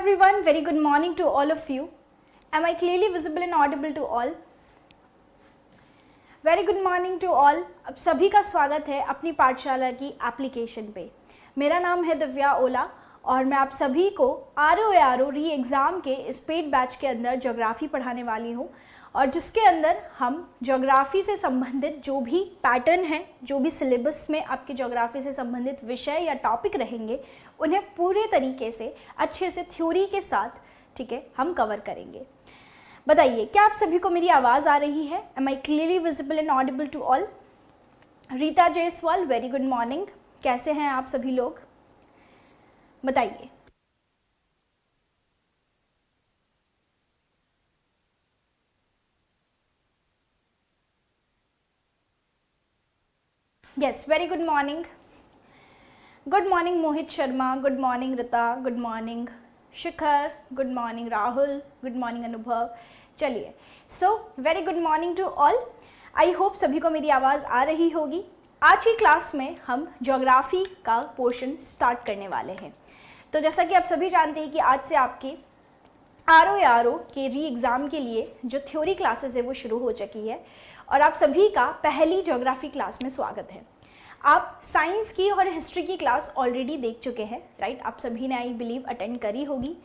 everyone, very good morning to all of you. Am I clearly visible and audible to all? Very good morning to all. अब सभी का स्वागत है अपनी पाठशाला की एप्लीकेशन पे। मेरा नाम है दिव्या ओला और मैं आप सभी को ROARO री एग्ज़ाम के इस पेड बैच के अंदर ज्योग्राफी पढ़ाने वाली हूँ और जिसके अंदर हम ज्योग्राफी से संबंधित जो भी पैटर्न है, जो भी सिलेबस में आपके ज्योग्राफी से संबंधित विषय या टॉपिक रहेंगे, उन्हें पूरे तरीके से अच्छे से थ्योरी के साथ, ठीक है, हम कवर करेंगे। बताइए, क्या आप सभी को मेरी आवाज़ आ रही है? Am I clearly visible and audible to all? Rita Jaiswal, very good morning. कैसे हैं आप सभी लोग? बताइए। Yes, very good morning. Good morning Mohit Sharma, good morning Rita, good morning Shikhar, good morning Rahul, good morning Anubhav. चलिए, so very good morning to all. I hope सभी को मेरी आवाज़ आ रही होगी। आज की क्लास में हम ज्योग्राफी का पोर्शन स्टार्ट करने वाले हैं। तो जैसा कि आप सभी जानते हैं कि आज से आपके ROARO के री एग्ज़ाम के लिए जो थ्योरी क्लासेस है वो शुरू हो चुकी है और आप सभी का पहली ज्योग्राफी क्लास में स्वागत है। आप साइंस की और हिस्ट्री की क्लास ऑलरेडी देख चुके हैं, राइट? आप सभी ने आई बिलीव अटेंड करी होगी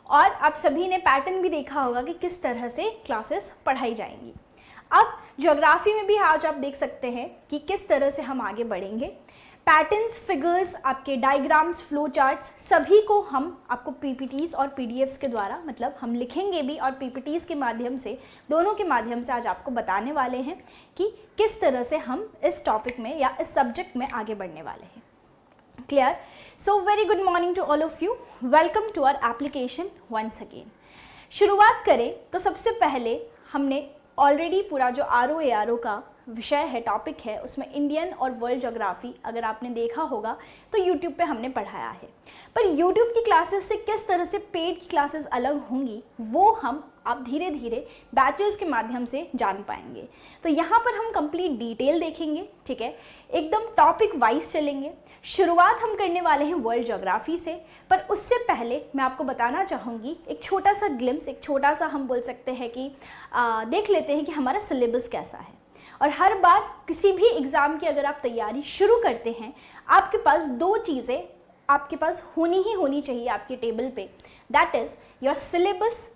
और आप सभी ने पैटर्न भी देखा होगा कि किस तरह से क्लासेस पढ़ाई जाएंगी। अब ज्योग्राफी में भी आज आप देख सकते हैं कि किस तरह से हम आगे बढ़ेंगे। पैटर्न्स, फिगर्स, आपके डायग्राम्स, फ्लो चार्ट्स, सभी को हम आपको PPTs और PDFs के द्वारा, मतलब हम लिखेंगे भी और PPTs के माध्यम से, दोनों के माध्यम से आज आपको बताने वाले हैं कि किस तरह से हम इस टॉपिक में या इस सब्जेक्ट में आगे बढ़ने वाले हैं। Clear? So very good morning to all of you. Welcome to our application once again. शुरुआत करें तो सबसे पहले हमने ऑलरेडी पूरा जो ROARO का विषय है, टॉपिक है, उसमें इंडियन और वर्ल्ड ज्योग्राफी अगर आपने देखा होगा तो YouTube पे हमने पढ़ाया है। पर YouTube की क्लासेस से किस तरह से पेड की क्लासेस अलग होंगी वो हम आप धीरे धीरे बैचेस के माध्यम से जान पाएंगे। तो यहाँ पर हम कंप्लीट डिटेल देखेंगे, ठीक है, एकदम टॉपिक वाइज चलेंगे। शुरुआत हम करने वाले हैं वर्ल्ड ज्योग्राफी से, पर उससे पहले मैं आपको बताना चाहूँगी एक छोटा सा ग्लिम्स, एक छोटा सा हम बोल सकते हैं कि देख लेते हैं कि हमारा सिलेबस कैसा है। और हर बार किसी भी एग्ज़ाम की अगर आप तैयारी शुरू करते हैं, आपके पास दो चीज़ें आपके पास होनी ही होनी चाहिए आपके टेबल पे। दैट इज़ योर सिलेबस,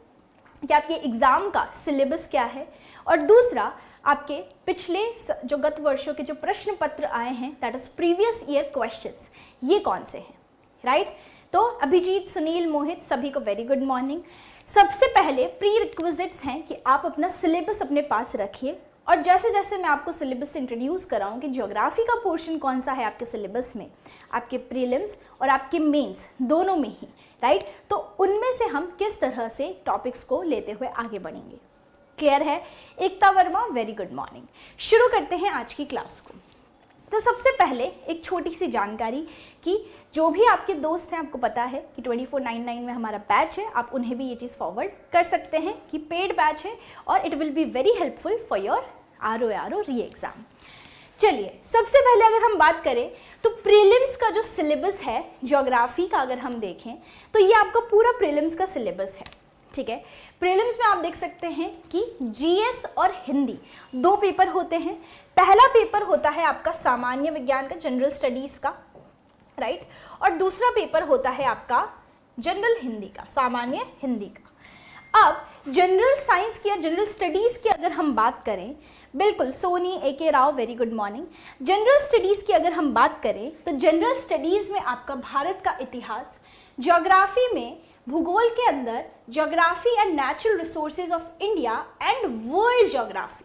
कि आपके एग्ज़ाम का सिलेबस क्या है, और दूसरा आपके पिछले जो गत वर्षों के जो प्रश्न पत्र आए हैं, that is previous year questions, ये कौन से हैं, राइट? तो अभिजीत, सुनील, मोहित, सभी को वेरी गुड मॉर्निंग। सबसे पहले प्री रिक्विजिट्स हैं कि आप अपना सिलेबस अपने पास रखिए और जैसे जैसे मैं आपको सिलेबस से इंट्रोड्यूस कराऊँ कि ज्योग्राफी का पोर्शन कौन सा है आपके सिलेबस में, आपके प्रीलिम्स और आपके मेंस दोनों में ही, राइट? तो उनमें से हम किस तरह से टॉपिक्स को लेते हुए आगे बढ़ेंगे। क्लियर है? एकता वर्मा, वेरी गुड मॉर्निंग। शुरू करते हैं आज की क्लास को। तो सबसे पहले एक छोटी सी जानकारी कि जो भी आपके दोस्त हैं, आपको पता है कि 2499 में हमारा बैच है, आप उन्हें भी ये चीज़ फॉरवर्ड कर सकते हैं कि पेड बैच है और it will be very helpful for your ROARO री एग्ज़ाम। चलिए, सबसे पहले अगर हम बात करें तो प्रीलिम्स का जो सिलेबस है ज्योग्राफी का, अगर हम देखें तो ये आपका पूरा प्रीलिम्स का सिलेबस है, ठीक है। प्रीलिम्स में आप देख सकते हैं कि GS और हिंदी दो पेपर होते हैं। पहला पेपर होता है आपका सामान्य विज्ञान का, जनरल स्टडीज़ का, राइट, और दूसरा पेपर होता है आपका जनरल हिंदी का, सामान्य हिंदी का। अब जनरल साइंस की या जनरल स्टडीज़ की अगर हम बात करें, बिल्कुल Soni AK Rao, very good morning. General studies की अगर हम बात करें तो जनरल स्टडीज़ में आपका भारत का इतिहास, ज्योग्राफी में भूगोल के अंदर geography and natural resources of India and world geography,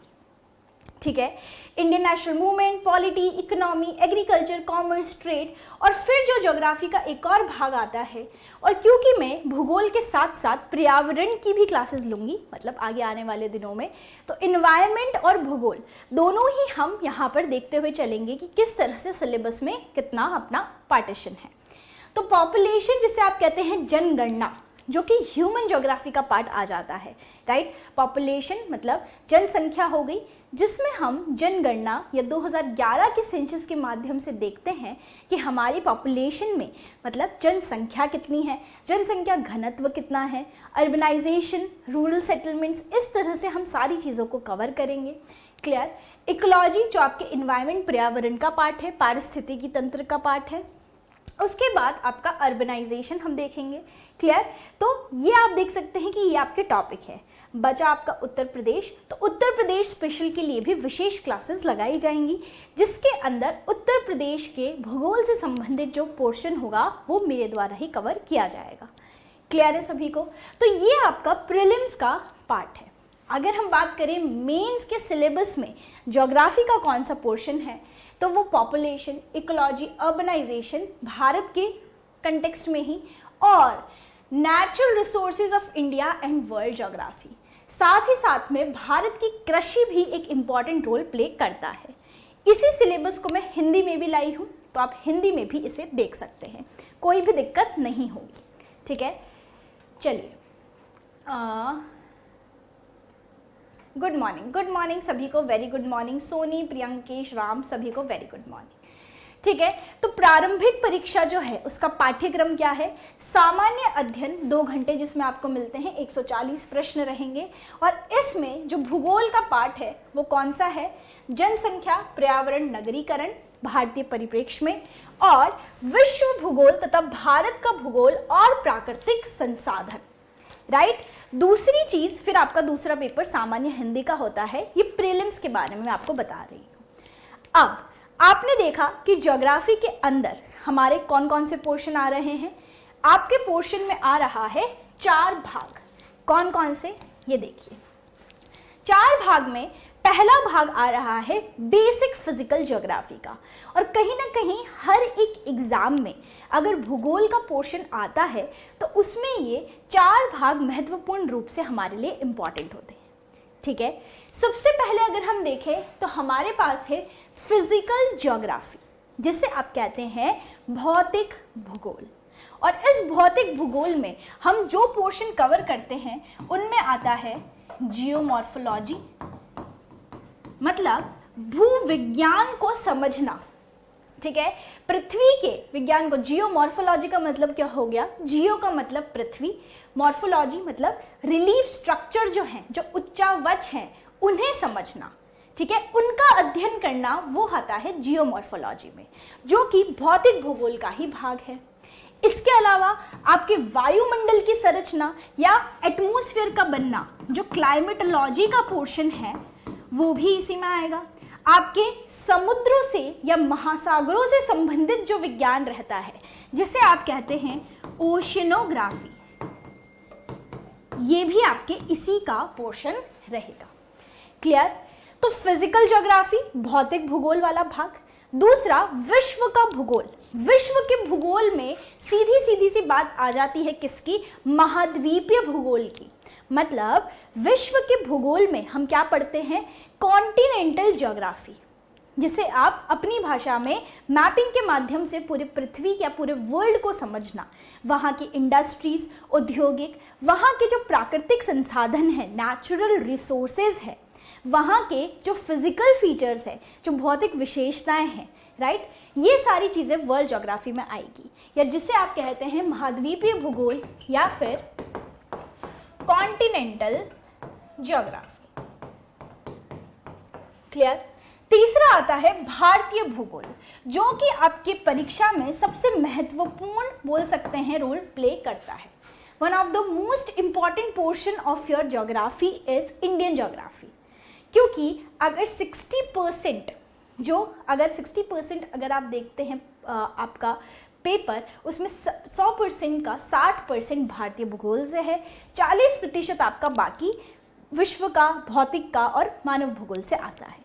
ठीक है, Indian national movement, polity, economy, agriculture, commerce, trade, और फिर जो ज्योग्राफी का एक और भाग आता है। और क्योंकि मैं भूगोल के साथ साथ पर्यावरण की भी क्लासेस लूँगी, मतलब आगे आने वाले दिनों में, तो इन्वायरमेंट और भूगोल दोनों ही हम यहाँ पर देखते हुए चलेंगे कि किस तरह से सिलेबस में कितना अपना पार्टीशन है। तो पॉपुलेशन जिसे आप कहते हैं जनगणना, जो कि ह्यूमन ज्योग्राफी का पार्ट आ जाता है, राइट। पॉपुलेशन मतलब जनसंख्या हो गई, जिसमें हम जनगणना या 2011 के सेंसस के माध्यम से देखते हैं कि हमारी पॉपुलेशन में मतलब जनसंख्या कितनी है, जनसंख्या घनत्व कितना है, अर्बनाइजेशन, रूरल सेटलमेंट्स, इस तरह से हम सारी चीज़ों को कवर करेंगे। क्लियर। इकोलॉजी जो आपके इन्वायरमेंट पर्यावरण का पार्ट है, पारिस्थितिकी तंत्र का पार्ट है। उसके बाद आपका अर्बनाइजेशन हम देखेंगे। क्लियर। तो ये आप देख सकते हैं कि ये आपके टॉपिक है। बचा आपका उत्तर प्रदेश, तो उत्तर प्रदेश स्पेशल के लिए भी विशेष क्लासेस लगाई जाएंगी, जिसके अंदर उत्तर प्रदेश के भूगोल से संबंधित जो पोर्शन होगा वो मेरे द्वारा ही कवर किया जाएगा। क्लियर है सभी को। तो ये आपका प्रीलिम्स का पार्ट है। अगर हम बात करें मेंस के सिलेबस में ज्योग्राफी का कौन सा पोर्शन है, तो वो पॉपुलेशन, इकोलॉजी, अर्बनाइजेशन भारत के कंटेक्स्ट में ही, और natural resources of India and world geography. साथ ही साथ में भारत की कृषि भी एक इम्पॉर्टेंट रोल प्ले करता है। इसी सिलेबस को मैं हिंदी में भी लाई हूँ, तो आप हिंदी में भी इसे देख सकते हैं, कोई भी दिक्कत नहीं होगी। ठीक है, चलिए। गुड मॉर्निंग सभी को, very good morning. Soni, Priyankesh, Ram, सभी को वेरी गुड मॉर्निंग। ठीक है, तो प्रारंभिक परीक्षा जो है उसका पाठ्यक्रम क्या है? सामान्य अध्ययन 2 घंटे, जिसमें आपको मिलते हैं 140 प्रश्न रहेंगे। और इसमें जो भूगोल का पार्ट है वो कौन सा है? जनसंख्या, पर्यावरण, नगरीकरण भारतीय परिप्रेक्ष्य में, और विश्व भूगोल तथा भारत का भूगोल और प्राकृतिक संसाधन, राइट। दूसरी चीज, फिर आपका दूसरा पेपर सामान्य हिंदी का होता है। ये प्रीलिम्स के बारे में मैं आपको बता रही हूँ। अब आपने देखा कि ज्योग्राफी के अंदर हमारे कौन कौन से पोर्शन आ रहे हैं। आपके पोर्शन में आ रहा है 4 भाग। कौन कौन से? ये देखिए, 4 भाग में पहला भाग आ रहा है बेसिक फिजिकल ज्योग्राफी का। और कहीं ना कहीं हर एक एग्जाम में अगर भूगोल का पोर्शन आता है तो उसमें ये 4 भाग महत्वपूर्ण रूप से हमारे लिए इम्पॉर्टेंट होते हैं। ठीक है, सबसे पहले अगर हम देखें तो हमारे पास है फिजिकल ज्योग्राफी, जिसे आप कहते हैं भौतिक भूगोल। और इस भौतिक भूगोल में हम जो पोर्शन कवर करते हैं उनमें आता है जियोमॉर्फोलॉजी, मतलब भूविज्ञान को समझना। ठीक है, पृथ्वी के विज्ञान को, जियोमॉर्फोलॉजी का मतलब क्या हो गया? जियो का मतलब पृथ्वी, मॉर्फोलॉजी मतलब रिलीफ स्ट्रक्चर जो हैं, जो उच्चावच हैं, उन्हें समझना। ठीक है, उनका अध्ययन करना वो आता है जियोमॉर्फोलॉजी में, जो कि भौतिक भूगोल का ही भाग है। इसके अलावा आपके वायुमंडल की संरचना या एटमॉस्फेयर का बनना, जो क्लाइमेटोलॉजी का पोर्शन है, वो भी इसी में आएगा। आपके समुद्रों से या महासागरों से संबंधित जो विज्ञान रहता है, जिसे आप कहते हैं ओशिनोग्राफी, ये भी आपके इसी का पोर्शन रहेगा। क्लियर। तो फिजिकल ज्योग्राफी, भौतिक भूगोल वाला भाग। दूसरा, विश्व का भूगोल। विश्व के भूगोल में सीधी सी बात आ जाती है किसकी? महाद्वीपीय भूगोल की। मतलब विश्व के भूगोल में हम क्या पढ़ते हैं? कॉन्टिनेंटल ज्योग्राफी, जिसे आप अपनी भाषा में मैपिंग के माध्यम से पूरे पृथ्वी या पूरे वर्ल्ड को समझना, वहाँ की इंडस्ट्रीज, औद्योगिक, वहाँ के जो प्राकृतिक संसाधन हैं, नेचुरल रिसोर्सेज है, वहाँ के जो फिजिकल फीचर्स है, जो भौतिक विशेषताएं हैं, राइट, ये सारी चीज़ें वर्ल्ड ज्योग्राफी में आएगी, या जिसे आप कहते हैं महाद्वीपीय भूगोल या फिर कॉन्टिनेंटल ज्योग्राफी। क्लियर। तीसरा आता है भारतीय भूगोल, जो कि आपकी परीक्षा में सबसे महत्वपूर्ण बोल सकते हैं रोल प्ले करता है। One of the most important portion of your geography is Indian geography, क्योंकि अगर 60% अगर आप देखते हैं आपका पेपर, उसमें 100% का 60% भारतीय भूगोल से है, 40% आपका बाकी विश्व का, भौतिक का और मानव भूगोल से आता है।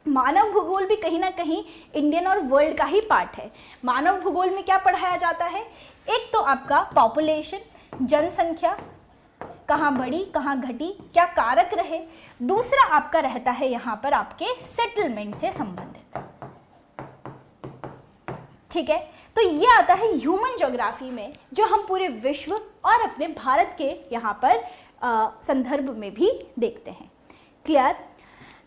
मानव भूगोल भी कहीं ना कहीं इंडियन और वर्ल्ड का ही पार्ट है। मानव भूगोल में क्या पढ़ाया जाता है? एक तो आपका पॉपुलेशन, जनसंख्या कहाँ बढ़ी, कहाँ घटी, क्या कारक रहे। दूसरा आपका रहता है यहाँ पर आपके सेटलमेंट से संबंधित। ठीक है, तो ये आता है ह्यूमन ज्योग्राफी में, जो हम पूरे विश्व और अपने भारत के यहाँ पर संदर्भ में भी देखते हैं। क्लियर?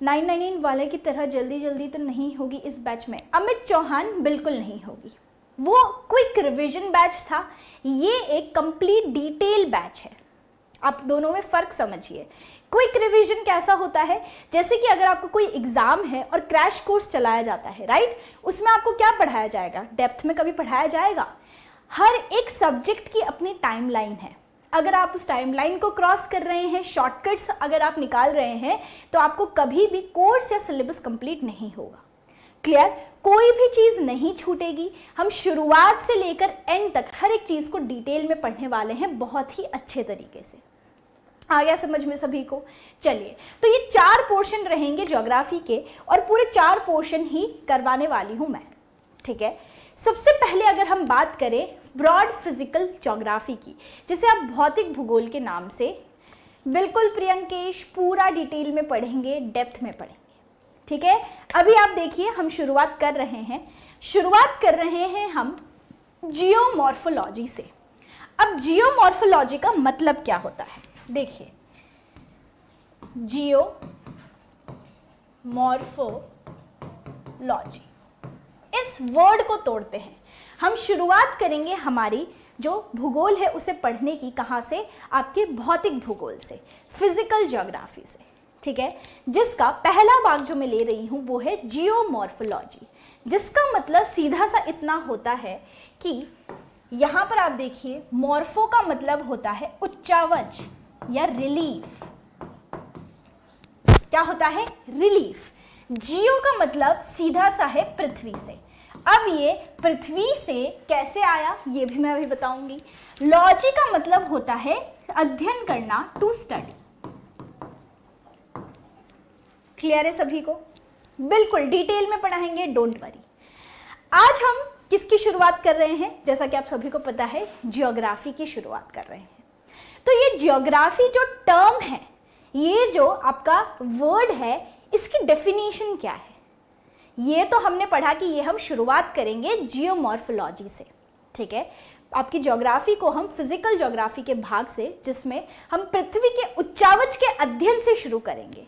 999 वाले की तरह जल्दी जल्दी तो नहीं होगी इस बैच में। अमित चौहान बिल्कुल नहीं होगी, वो क्विक रिवीजन बैच था, ये एक कंप्लीट डिटेल बैच है। आप दोनों में फ़र्क समझिए। क्विक रिवीजन कैसा होता है, जैसे कि अगर आपको कोई एग्ज़ाम है और क्रैश कोर्स चलाया जाता है, राइट, उसमें आपको क्या पढ़ाया जाएगा, डेप्थ में कभी पढ़ाया जाएगा। हर एक सब्जेक्ट की अपनी टाइमलाइन है, अगर आप उस टाइमलाइन को क्रॉस कर रहे हैं, शॉर्टकट्स अगर आप निकाल रहे हैं, तो आपको कभी भी कोर्स या सिलेबस कंप्लीट नहीं होगा। क्लियर? कोई भी चीज़ नहीं छूटेगी। हम शुरुआत से लेकर एंड तक हर एक चीज़ को डिटेल में पढ़ने वाले हैं, बहुत ही अच्छे तरीके से। आ गया समझ में सभी को? चलिए, तो ये 4 पोर्शन रहेंगे ज्योग्राफी के, और पूरे 4 पोर्शन ही करवाने वाली हूँ मैं। ठीक है, सबसे पहले अगर हम बात करें ब्रॉड फिजिकल ज्योग्राफी की, जिसे आप भौतिक भूगोल के नाम से, बिल्कुल प्रियंकेश पूरा डिटेल में पढ़ेंगे, डेप्थ में पढ़ेंगे। ठीक है, अभी आप देखिए हम शुरुआत कर रहे हैं हम जियोमॉर्फोलॉजी से। अब जियोमॉर्फोलॉजी का मतलब क्या होता है, देखिए, जियोमॉर्फोलॉजी, इस वर्ड को तोड़ते हैं। हम शुरुआत करेंगे हमारी जो भूगोल है उसे पढ़ने की, कहाँ से, आपके भौतिक भूगोल से, फिजिकल ज्योग्राफी से। ठीक है, जिसका पहला भाग जो मैं ले रही हूँ वो है जियोमॉर्फोलॉजी, जिसका मतलब सीधा सा इतना होता है कि यहाँ पर आप देखिए, मॉर्फो का मतलब होता है उच्चावच या रिलीफ। क्या होता है? रिलीफ। जियो का मतलब सीधा सा है पृथ्वी से। अब ये पृथ्वी से कैसे आया ये भी मैं अभी बताऊंगी। लॉजी का मतलब होता है अध्ययन करना, टू स्टडी। क्लियर है सभी को? बिल्कुल डिटेल में पढ़ाएंगे, डोंट वरी। आज हम किसकी शुरुआत कर रहे हैं? जैसा कि आप सभी को पता है, ज्योग्राफी की शुरुआत कर रहे हैं। तो ये ज्योग्राफी जो टर्म है, ये जो आपका वर्ड है, इसकी डेफिनेशन क्या है, ये तो हमने पढ़ा कि ये हम शुरुआत करेंगे जियोमॉर्फोलॉजी से। ठीक है, आपकी ज्योग्राफी को हम फिजिकल ज्योग्राफी के भाग से, जिसमें हम पृथ्वी के उच्चावच के अध्ययन से शुरू करेंगे।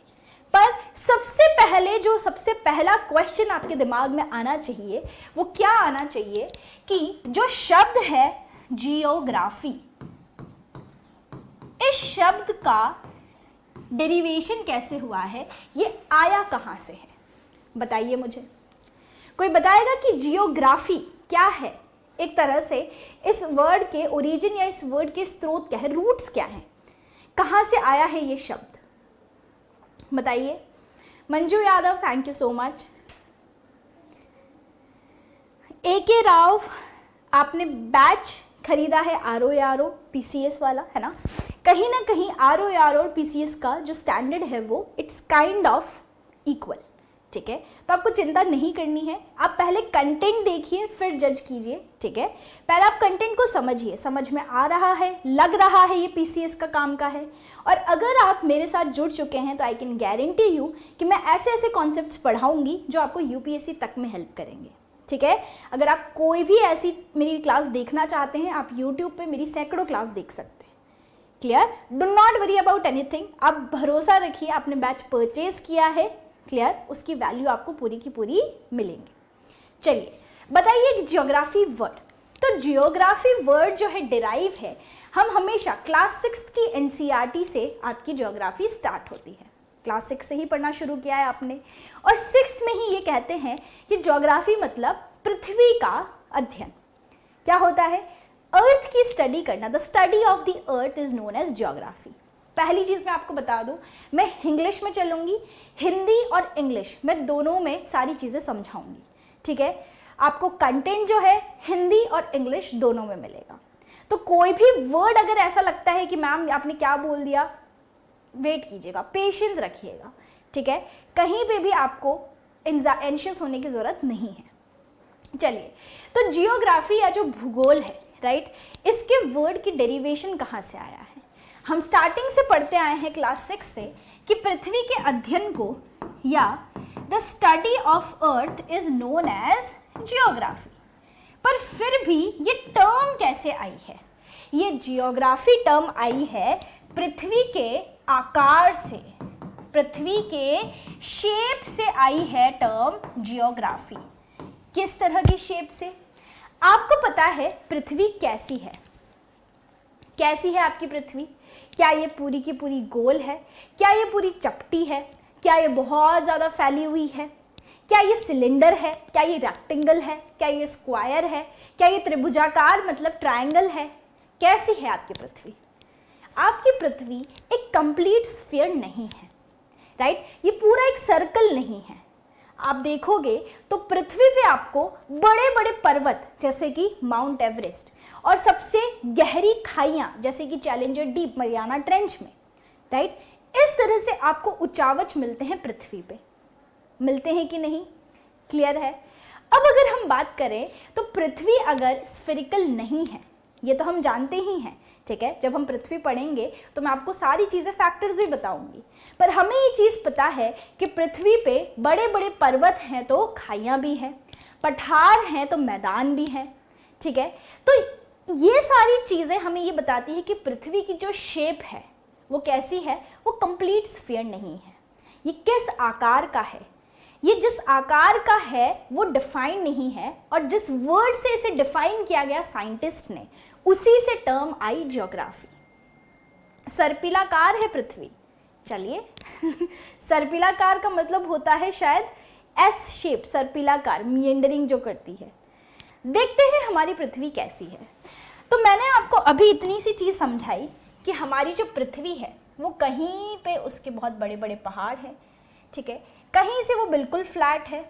पर सबसे पहला क्वेश्चन आपके दिमाग में आना चाहिए, वो क्या आना चाहिए कि जो शब्द है जियोग्राफी, इस शब्द का डेरिवेशन कैसे हुआ है, ये आया कहाँ से है, बताइए मुझे। कोई बताएगा कि जियोग्राफी क्या है? एक तरह से इस वर्ड के ओरिजिन या इस वर्ड के स्रोत क्या है, रूट्स क्या है, कहाँ से आया है ये शब्द, बताइए। Manju Yadav, thank you so much. AK Rao, आपने बैच खरीदा है ROARO PCS वाला, है ना? कहीं ना कहीं ROARO और PCS का जो स्टैंडर्ड है वो इट्स काइंड ऑफ इक्वल। ठीक है, तो आपको चिंता नहीं करनी है, आप पहले कंटेंट देखिए फिर जज कीजिए। ठीक है, पहले आप कंटेंट को समझिए, समझ में आ रहा है, लग रहा है ये PCS का काम का है। और अगर आप मेरे साथ जुड़ चुके हैं तो आई कैन गारंटी यू कि मैं ऐसे ऐसे कॉन्सेप्ट्स पढ़ाऊंगी जो आपको UPSC तक में हेल्प करेंगे। ठीक है, अगर आप कोई भी ऐसी मेरी क्लास देखना चाहते हैं, आप YouTube पे मेरी सैकड़ों क्लास देख सकते हैं। Clear? Do not worry about anything, आप भरोसा रखिए, आपने बैच परचेज किया है, क्लियर, उसकी वैल्यू आपको पूरी की पूरी मिलेंगी। चलिए बताइए ज्योग्राफी वर्ड। तो जियोग्राफी वर्ड जो है डिराइव है, हम हमेशा क्लास 6 की NCERT से आपकी ज्योग्राफी स्टार्ट होती है। क्लास 6 से ही पढ़ना शुरू किया है आपने, और 6th में ही ये कहते हैं कि ज्योग्राफी मतलब पृथ्वी का अध्ययन। क्या होता है? अर्थ की स्टडी करना। The study of the earth is known as geography. पहली चीज़ मैं आपको बता दूं, मैं इंग्लिश में चलूँगी, हिंदी और इंग्लिश मैं दोनों में सारी चीज़ें समझाऊंगी। ठीक है, आपको कंटेंट जो है हिंदी और इंग्लिश दोनों में मिलेगा। तो कोई भी वर्ड अगर ऐसा लगता है कि मैम आपने क्या बोल दिया, वेट कीजिएगा, पेशेंस रखिएगा। ठीक है, कहीं पे भी आपको एंशियस होने की ज़रूरत नहीं है। चलिए, तो जियोग्राफी या जो भूगोल है, राइट, इसके वर्ड की डेरिवेशन कहाँ से आया है? हम स्टार्टिंग से पढ़ते आए हैं क्लास 6 से कि पृथ्वी के अध्ययन को या the study of earth is known as geography. पर फिर भी ये टर्म कैसे आई है? ये जियोग्राफी टर्म आई है पृथ्वी के आकार से, पृथ्वी के शेप से आई है टर्म जियोग्राफी। किस तरह की शेप से? आपको पता है पृथ्वी कैसी है? कैसी है आपकी पृथ्वी? क्या ये पूरी की पूरी गोल है? क्या ये पूरी चपटी है? क्या ये बहुत ज़्यादा फैली हुई है? क्या ये सिलेंडर है? क्या ये रेक्टेंगल है? क्या ये स्क्वायर है? क्या ये त्रिभुजाकार मतलब ट्रायंगल है? कैसी है आपकी पृथ्वी? आपकी पृथ्वी एक कंप्लीट स्फीयर नहीं है, राइट? ये पूरा एक सर्कल नहीं है। आप देखोगे तो पृथ्वी पे आपको बड़े बड़े पर्वत जैसे कि माउंट एवरेस्ट और सबसे गहरी खाइयाँ जैसे कि चैलेंजर डीप, मरियाना ट्रेंच में, राइट, इस तरह से आपको उचावच मिलते हैं पृथ्वी पे। मिलते हैं कि नहीं? क्लियर है? अब अगर हम बात करें तो पृथ्वी अगर स्फेरिकल नहीं है, ये तो हम जानते ही हैं, ठीक है? जब हम पृथ्वी पढ़ेंगे तो मैं आपको सारी चीज़ें, फैक्टर्स भी बताऊंगी, पर हमें ये चीज़ पता है कि पृथ्वी पे बड़े बड़े पर्वत हैं तो खाइयाँ भी हैं, पठार हैं तो मैदान भी हैं, ठीक है? तो ये सारी चीज़ें हमें ये बताती है कि पृथ्वी की जो शेप है वो कैसी है? वो कंप्लीट स्फीयर नहीं है। ये किस आकार का है? ये जिस आकार का है वो डिफाइन नहीं है, और जिस वर्ड से इसे डिफाइन किया गया साइंटिस्ट ने, उसी से टर्म आई जियोग्राफी। सर्पिलाकार है पृथ्वी, चलिए सर्पिलाकार का मतलब होता है शायद एस शेप, सर्पिलाकार, मिएंडरिंग जो करती है। देखते हैं हमारी पृथ्वी कैसी है। तो मैंने आपको अभी इतनी सी चीज़ समझाई कि हमारी जो पृथ्वी है वो कहीं पे उसके बहुत बड़े बड़े पहाड़ हैं, ठीक है, कहीं से वो बिल्कुल फ्लैट है,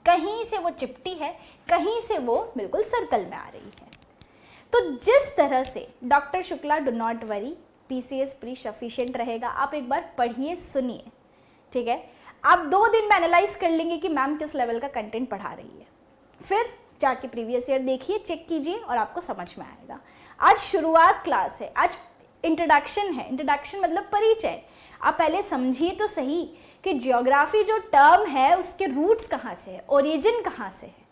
कहीं से वो चिपटी है, कहीं से वो बिल्कुल सर्कल में आ रही है। तो जिस तरह से doctor Shukla, do not worry, PCS pre sufficient रहेगा। आप एक बार पढ़िए, सुनिए, ठीक है? आप 2 दिन में एनालाइज कर लेंगे कि मैम किस लेवल का कंटेंट पढ़ा रही है। फिर जाके प्रीवियस ईयर देखिए, चेक कीजिए और आपको समझ में आएगा। आज शुरुआत क्लास है, आज इंट्रोडक्शन है। इंट्रोडक्शन मतलब परिचय। आप पहले समझिए तो सही कि जियोग्राफी जो टर्म है उसके रूट्स कहाँ से है, ओरिजिन कहाँ से है।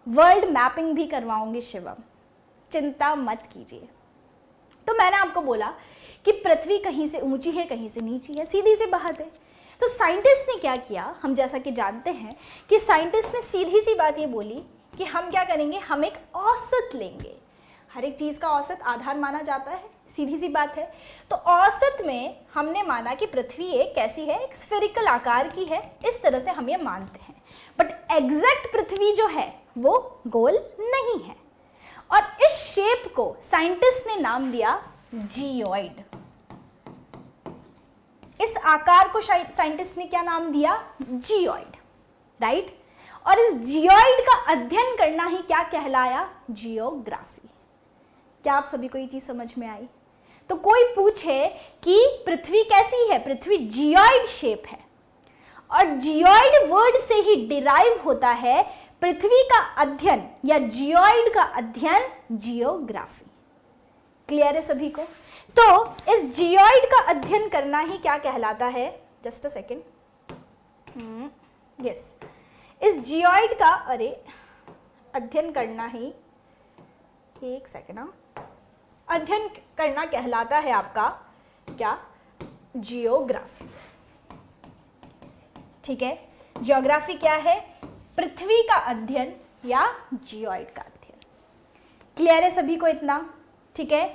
वर्ल्ड मैपिंग भी करवाऊंगी शिवम, चिंता मत कीजिए। तो मैंने आपको बोला कि पृथ्वी कहीं से ऊंची है, कहीं से नीची है, सीधी सी बात है। तो साइंटिस्ट ने क्या किया, हम जैसा कि जानते हैं कि साइंटिस्ट ने सीधी सी बात ये बोली कि हम क्या करेंगे, हम एक औसत लेंगे। हर एक चीज़ का औसत आधार माना जाता है, सीधी सी बात है। तो औसत में हमने माना कि पृथ्वी एक कैसी है, एक स्फेरिकल आकार की है, इस तरह से हम ये मानते हैं। बट एग्जैक्ट पृथ्वी जो है वो गोल नहीं है, और इस शेप को साइंटिस्ट ने नाम दिया जियोइड। इस आकार को साइंटिस्ट ने क्या नाम दिया? Geoid, right? और इस जियोइड का अध्ययन करना ही क्या कहलाया? जियोग्राफी। क्या आप सभी को ये चीज समझ में आई? तो कोई पूछे कि पृथ्वी कैसी है, पृथ्वी जियोइड शेप है, और जियोइड वर्ड से ही डिराइव होता है पृथ्वी का अध्ययन या जियोइड का अध्ययन, जियोग्राफी। क्लियर है सभी को? तो इस जियोइड का अध्ययन करना ही क्या कहलाता है? जस्ट अ सेकेंड, यस, इस जियोइड का अध्ययन करना ही, एक सेकेंड, अध्ययन करना कहलाता है आपका क्या? जियोग्राफी। ठीक है, जियोग्राफी क्या है? पृथ्वी का अध्ययन या जियोइड का अध्ययन। क्लियर है सभी को इतना? ठीक है,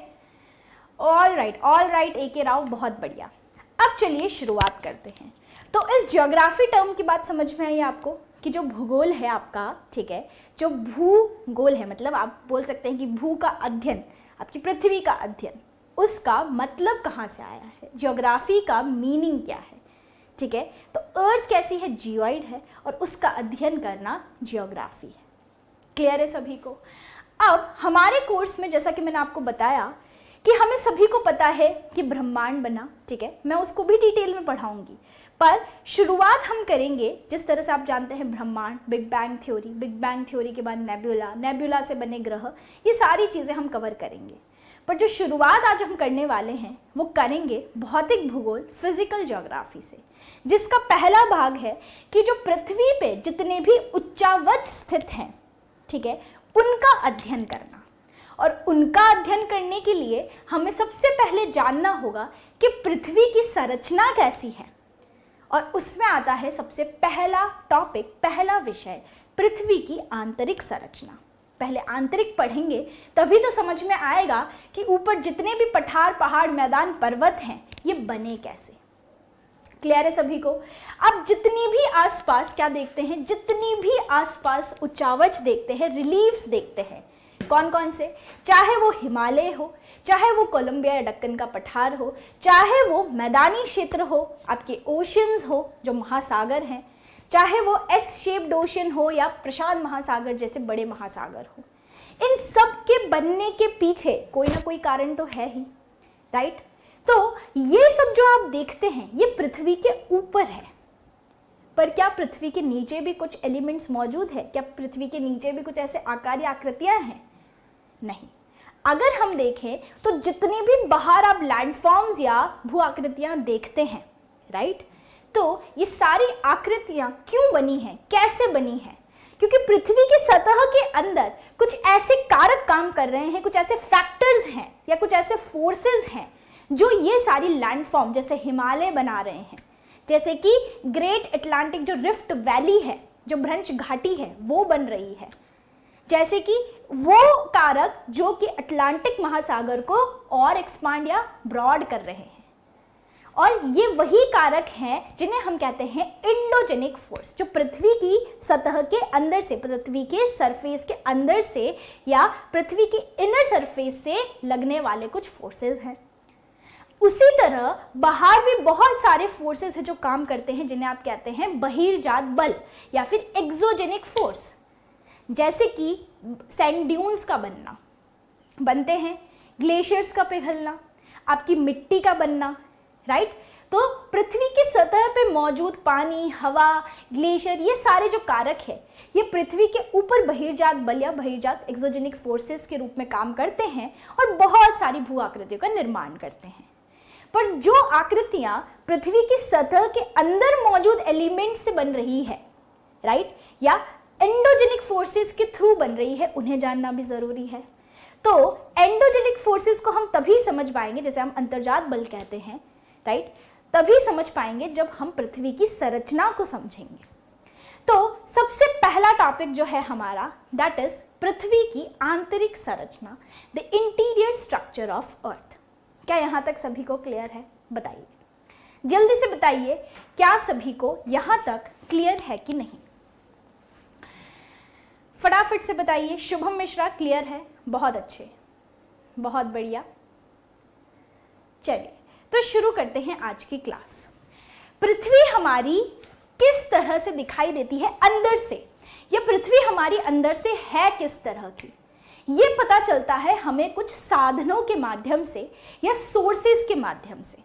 ऑल राइट AK राव, बहुत बढ़िया। अब चलिए शुरुआत करते हैं। तो इस जियोग्राफी टर्म की बात समझ में आई आपको कि जो भूगोल है आपका, ठीक है, जो भूगोल है, मतलब आप बोल सकते हैं कि भू का अध्ययन, आपकी पृथ्वी का अध्ययन, उसका मतलब कहाँ से आया है, जियोग्राफी का मीनिंग क्या है। ठीक है, तो अर्थ कैसी है? जियोइड है, और उसका अध्ययन करना जियोग्राफी है। क्लियर है सभी को? अब हमारे कोर्स में जैसा कि मैंने आपको बताया कि हमें सभी को पता है कि ब्रह्मांड बना, ठीक है, मैं उसको भी डिटेल में पढ़ाऊंगी, पर शुरुआत हम करेंगे जिस तरह से आप जानते हैं ब्रह्मांड, big bang theory, big bang theory के बाद नेब्यूला, नेब्यूला से बने ग्रह, ये सारी चीज़ें हम कवर करेंगे। पर जो शुरुआत आज हम करने वाले हैं वो करेंगे भौतिक भूगोल, फिजिकल ज्योग्राफी से, जिसका पहला भाग है कि जो पृथ्वी पे जितने भी उच्चावच स्थित हैं, ठीक है, उनका अध्ययन करना। और उनका अध्ययन करने के लिए हमें सबसे पहले जानना होगा कि पृथ्वी की संरचना कैसी है। और उसमें आता है सबसे पहला टॉपिक, पहला विषय, पृथ्वी की आंतरिक संरचना। पहले आंतरिक पढ़ेंगे तभी तो समझ में आएगा कि ऊपर जितने भी पठार, पहाड़, मैदान, पर्वत हैं ये बने कैसे। क्लियर है सभी को? अब जितनी भी आसपास क्या देखते हैं, जितनी भी आसपास उच्चावच देखते हैं, रिलीफ्स देखते हैं, कौन कौन से, चाहे वो हिमालय हो, चाहे वो कोलंबिया या दक्कन का पठार हो, चाहे वो मैदानी क्षेत्र हो, आपके ओशंस हो जो महासागर हैं, चाहे वो एस शेप्ड ओशन हो या प्रशांत महासागर जैसे बड़े महासागर हो, इन सब के बनने के पीछे कोई ना कोई कारण तो है ही, राइट। तो ये सब जो आप देखते हैं ये पृथ्वी के ऊपर है, पर क्या पृथ्वी के नीचे भी कुछ एलिमेंट्स मौजूद है? क्या पृथ्वी के नीचे भी कुछ ऐसे आकार या आकृतियां हैं? नहीं। अगर हम देखें तो जितनी भी बाहर आप लैंडफॉर्म्स या भू आकृतियां देखते हैं, राइट, तो ये सारी आकृतियां क्यों बनी हैं, कैसे बनी हैं? क्योंकि पृथ्वी की सतह के अंदर कुछ ऐसे कारक काम कर रहे हैं, कुछ ऐसे फैक्टर्स हैं या कुछ ऐसे फोर्सेस हैं जो ये सारी लैंडफॉर्म जैसे हिमालय बना रहे हैं, जैसे कि ग्रेट अटलांटिक जो रिफ्ट वैली है, जो भ्रंश घाटी है वो बन रही है, जैसे कि वो कारक जो कि अटलांटिक महासागर को और एक्सपांड या ब्रॉड कर रहे हैं। और ये वही कारक हैं जिन्हें हम कहते हैं एंडोजेनिक फोर्स, जो पृथ्वी की सतह के अंदर से, पृथ्वी के सरफेस के अंदर से या पृथ्वी की इनर सरफेस से लगने वाले कुछ फोर्सेस हैं। उसी तरह बाहर भी बहुत सारे फोर्सेस हैं जो काम करते हैं, जिन्हें आप कहते हैं बहिर्जात बल या फिर एक्सोजेनिक फोर्स, जैसे कि सैंड ड्यून्स का बनते हैं, ग्लेशियर्स का पिघलना, आपकी मिट्टी का बनना, राइट। तो पृथ्वी की सतह पे मौजूद पानी, हवा, ग्लेशियर, ये सारे जो कारक है ये पृथ्वी के ऊपर बहिर्जात बल या बहिर्जात एक्सोजेनिक फोर्सेस के रूप में काम करते हैं और बहुत सारी भू आकृतियों का निर्माण करते हैं। पर जो आकृतियां पृथ्वी की सतह के अंदर मौजूद एलिमेंट से बन रही है, राइट, या एंडोजेनिक फोर्सेस के थ्रू बन रही है, उन्हें जानना भी जरूरी है। तो एंडोजेनिक फोर्सेस को हम तभी समझ पाएंगे, जैसे हम अंतर्जात बल कहते हैं, राइट, तभी समझ पाएंगे जब हम पृथ्वी की संरचना को समझेंगे। तो सबसे पहला टॉपिक जो है हमारा, दैट इज पृथ्वी की आंतरिक संरचना, the interior structure of earth. क्या यहाँ तक सभी को क्लियर है? बताइए, जल्दी से बताइए, क्या सभी को यहाँ तक क्लियर है कि नहीं? फटाफट से बताइए। शुभम मिश्रा क्लियर है, बहुत अच्छे, बहुत बढ़िया। चलिए तो शुरू करते हैं आज की क्लास। पृथ्वी हमारी किस तरह से दिखाई देती है अंदर से, या पृथ्वी हमारी अंदर से है किस तरह की, ये पता चलता है हमें कुछ साधनों के माध्यम से या सोर्सेज के माध्यम से।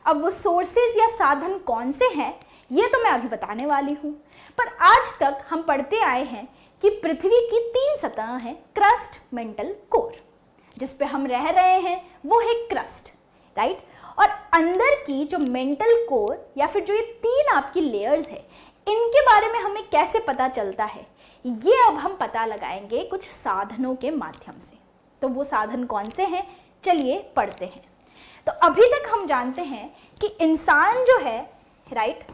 अब वो सोर्सेज या साधन कौन से हैं ये तो मैं अभी बताने वाली हूँ, पर आज तक हम पढ़ते आए हैं कि पृथ्वी की 3 सतह हैं, क्रस्ट, मेंटल, कोर। जिस पे हम रह रहे हैं वो है क्रस्ट, राइट। और अंदर की जो मेंटल कोर या फिर जो ये 3 आपकी लेयर्स है, इनके बारे में हमें कैसे पता चलता है, ये अब हम पता लगाएंगे कुछ साधनों के माध्यम से। तो वो साधन कौन से हैं, चलिए पढ़ते हैं। तो अभी तक हम जानते हैं कि इंसान जो है, राइट,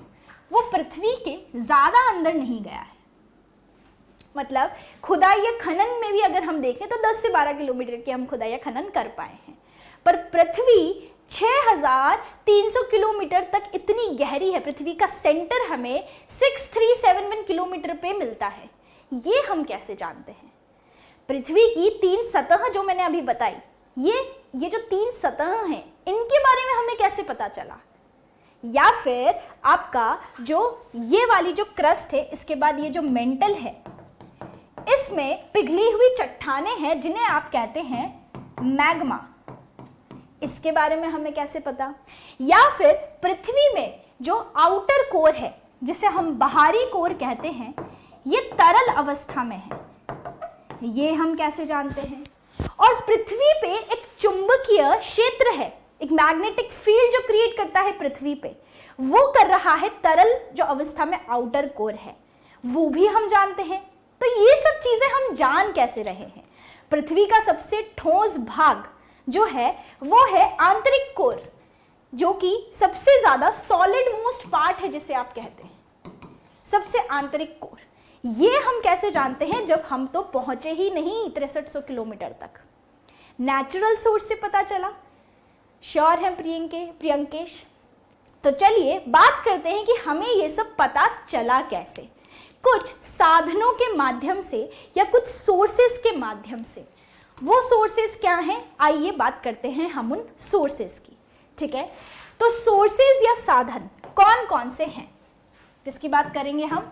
वो पृथ्वी के ज़्यादा अंदर नहीं गया है। मतलब खुदाई या खनन में भी अगर हम देखें तो 10 से 12 किलोमीटर की हम खुदाई या खनन कर पाए हैं, पर पृथ्वी 6371 किलोमीटर तक इतनी गहरी है। पृथ्वी का सेंटर हमें 6371 किलोमीटर पे मिलता है। ये हम कैसे जानते हैं? पृथ्वी की 3 सतह जो मैंने अभी बताई, ये जो 3 सतह हैं, इनके बारे में हमें कैसे पता चला? या फिर आपका जो ये वाली जो क्रस्ट है, इसके बाद ये जो मेंटल है, इसमें पिघली हुई चट्टानें हैं जिन्हें आप कहते हैं मैग्मा, इसके बारे में हमें कैसे पता? या फिर पृथ्वी में जो आउटर कोर है, जिसे हम बाहरी कोर कहते हैं, ये तरल अवस्था में है, ये हम कैसे जानते हैं? और पृथ्वी पे एक चुंबकीय क्षेत्र है, एक मैग्नेटिक फील्ड जो क्रिएट करता है पृथ्वी पे, वो कर रहा है तरल जो अवस्था में आउटर कोर है, वो भी हम जानते हैं। तो ये सब चीजें हम जान कैसे रहे हैं? पृथ्वी का सबसे ठोस भाग जो है वो है आंतरिक कोर, जो कि सबसे ज्यादा सॉलिड मोस्ट पार्ट है जिसे आप कहते हैं, सबसे आंतरिक कोर। ये हम कैसे जानते हैं? जब हम तो पहुंचे ही नहीं 6300 किलोमीटर तक, नेचुरल सोर्स से पता चला। श्योर है प्रियंकेश? तो चलिए बात करते हैं कि हमें ये सब पता चला कैसे। कुछ साधनों के माध्यम से या कुछ सोर्सेस के माध्यम से। वो सोर्सेस क्या हैं? आइए बात करते हैं हम उन सोर्सेस की, ठीक है? तो सोर्सेस या साधन कौन कौन से हैं? किसकी बात करेंगे हम?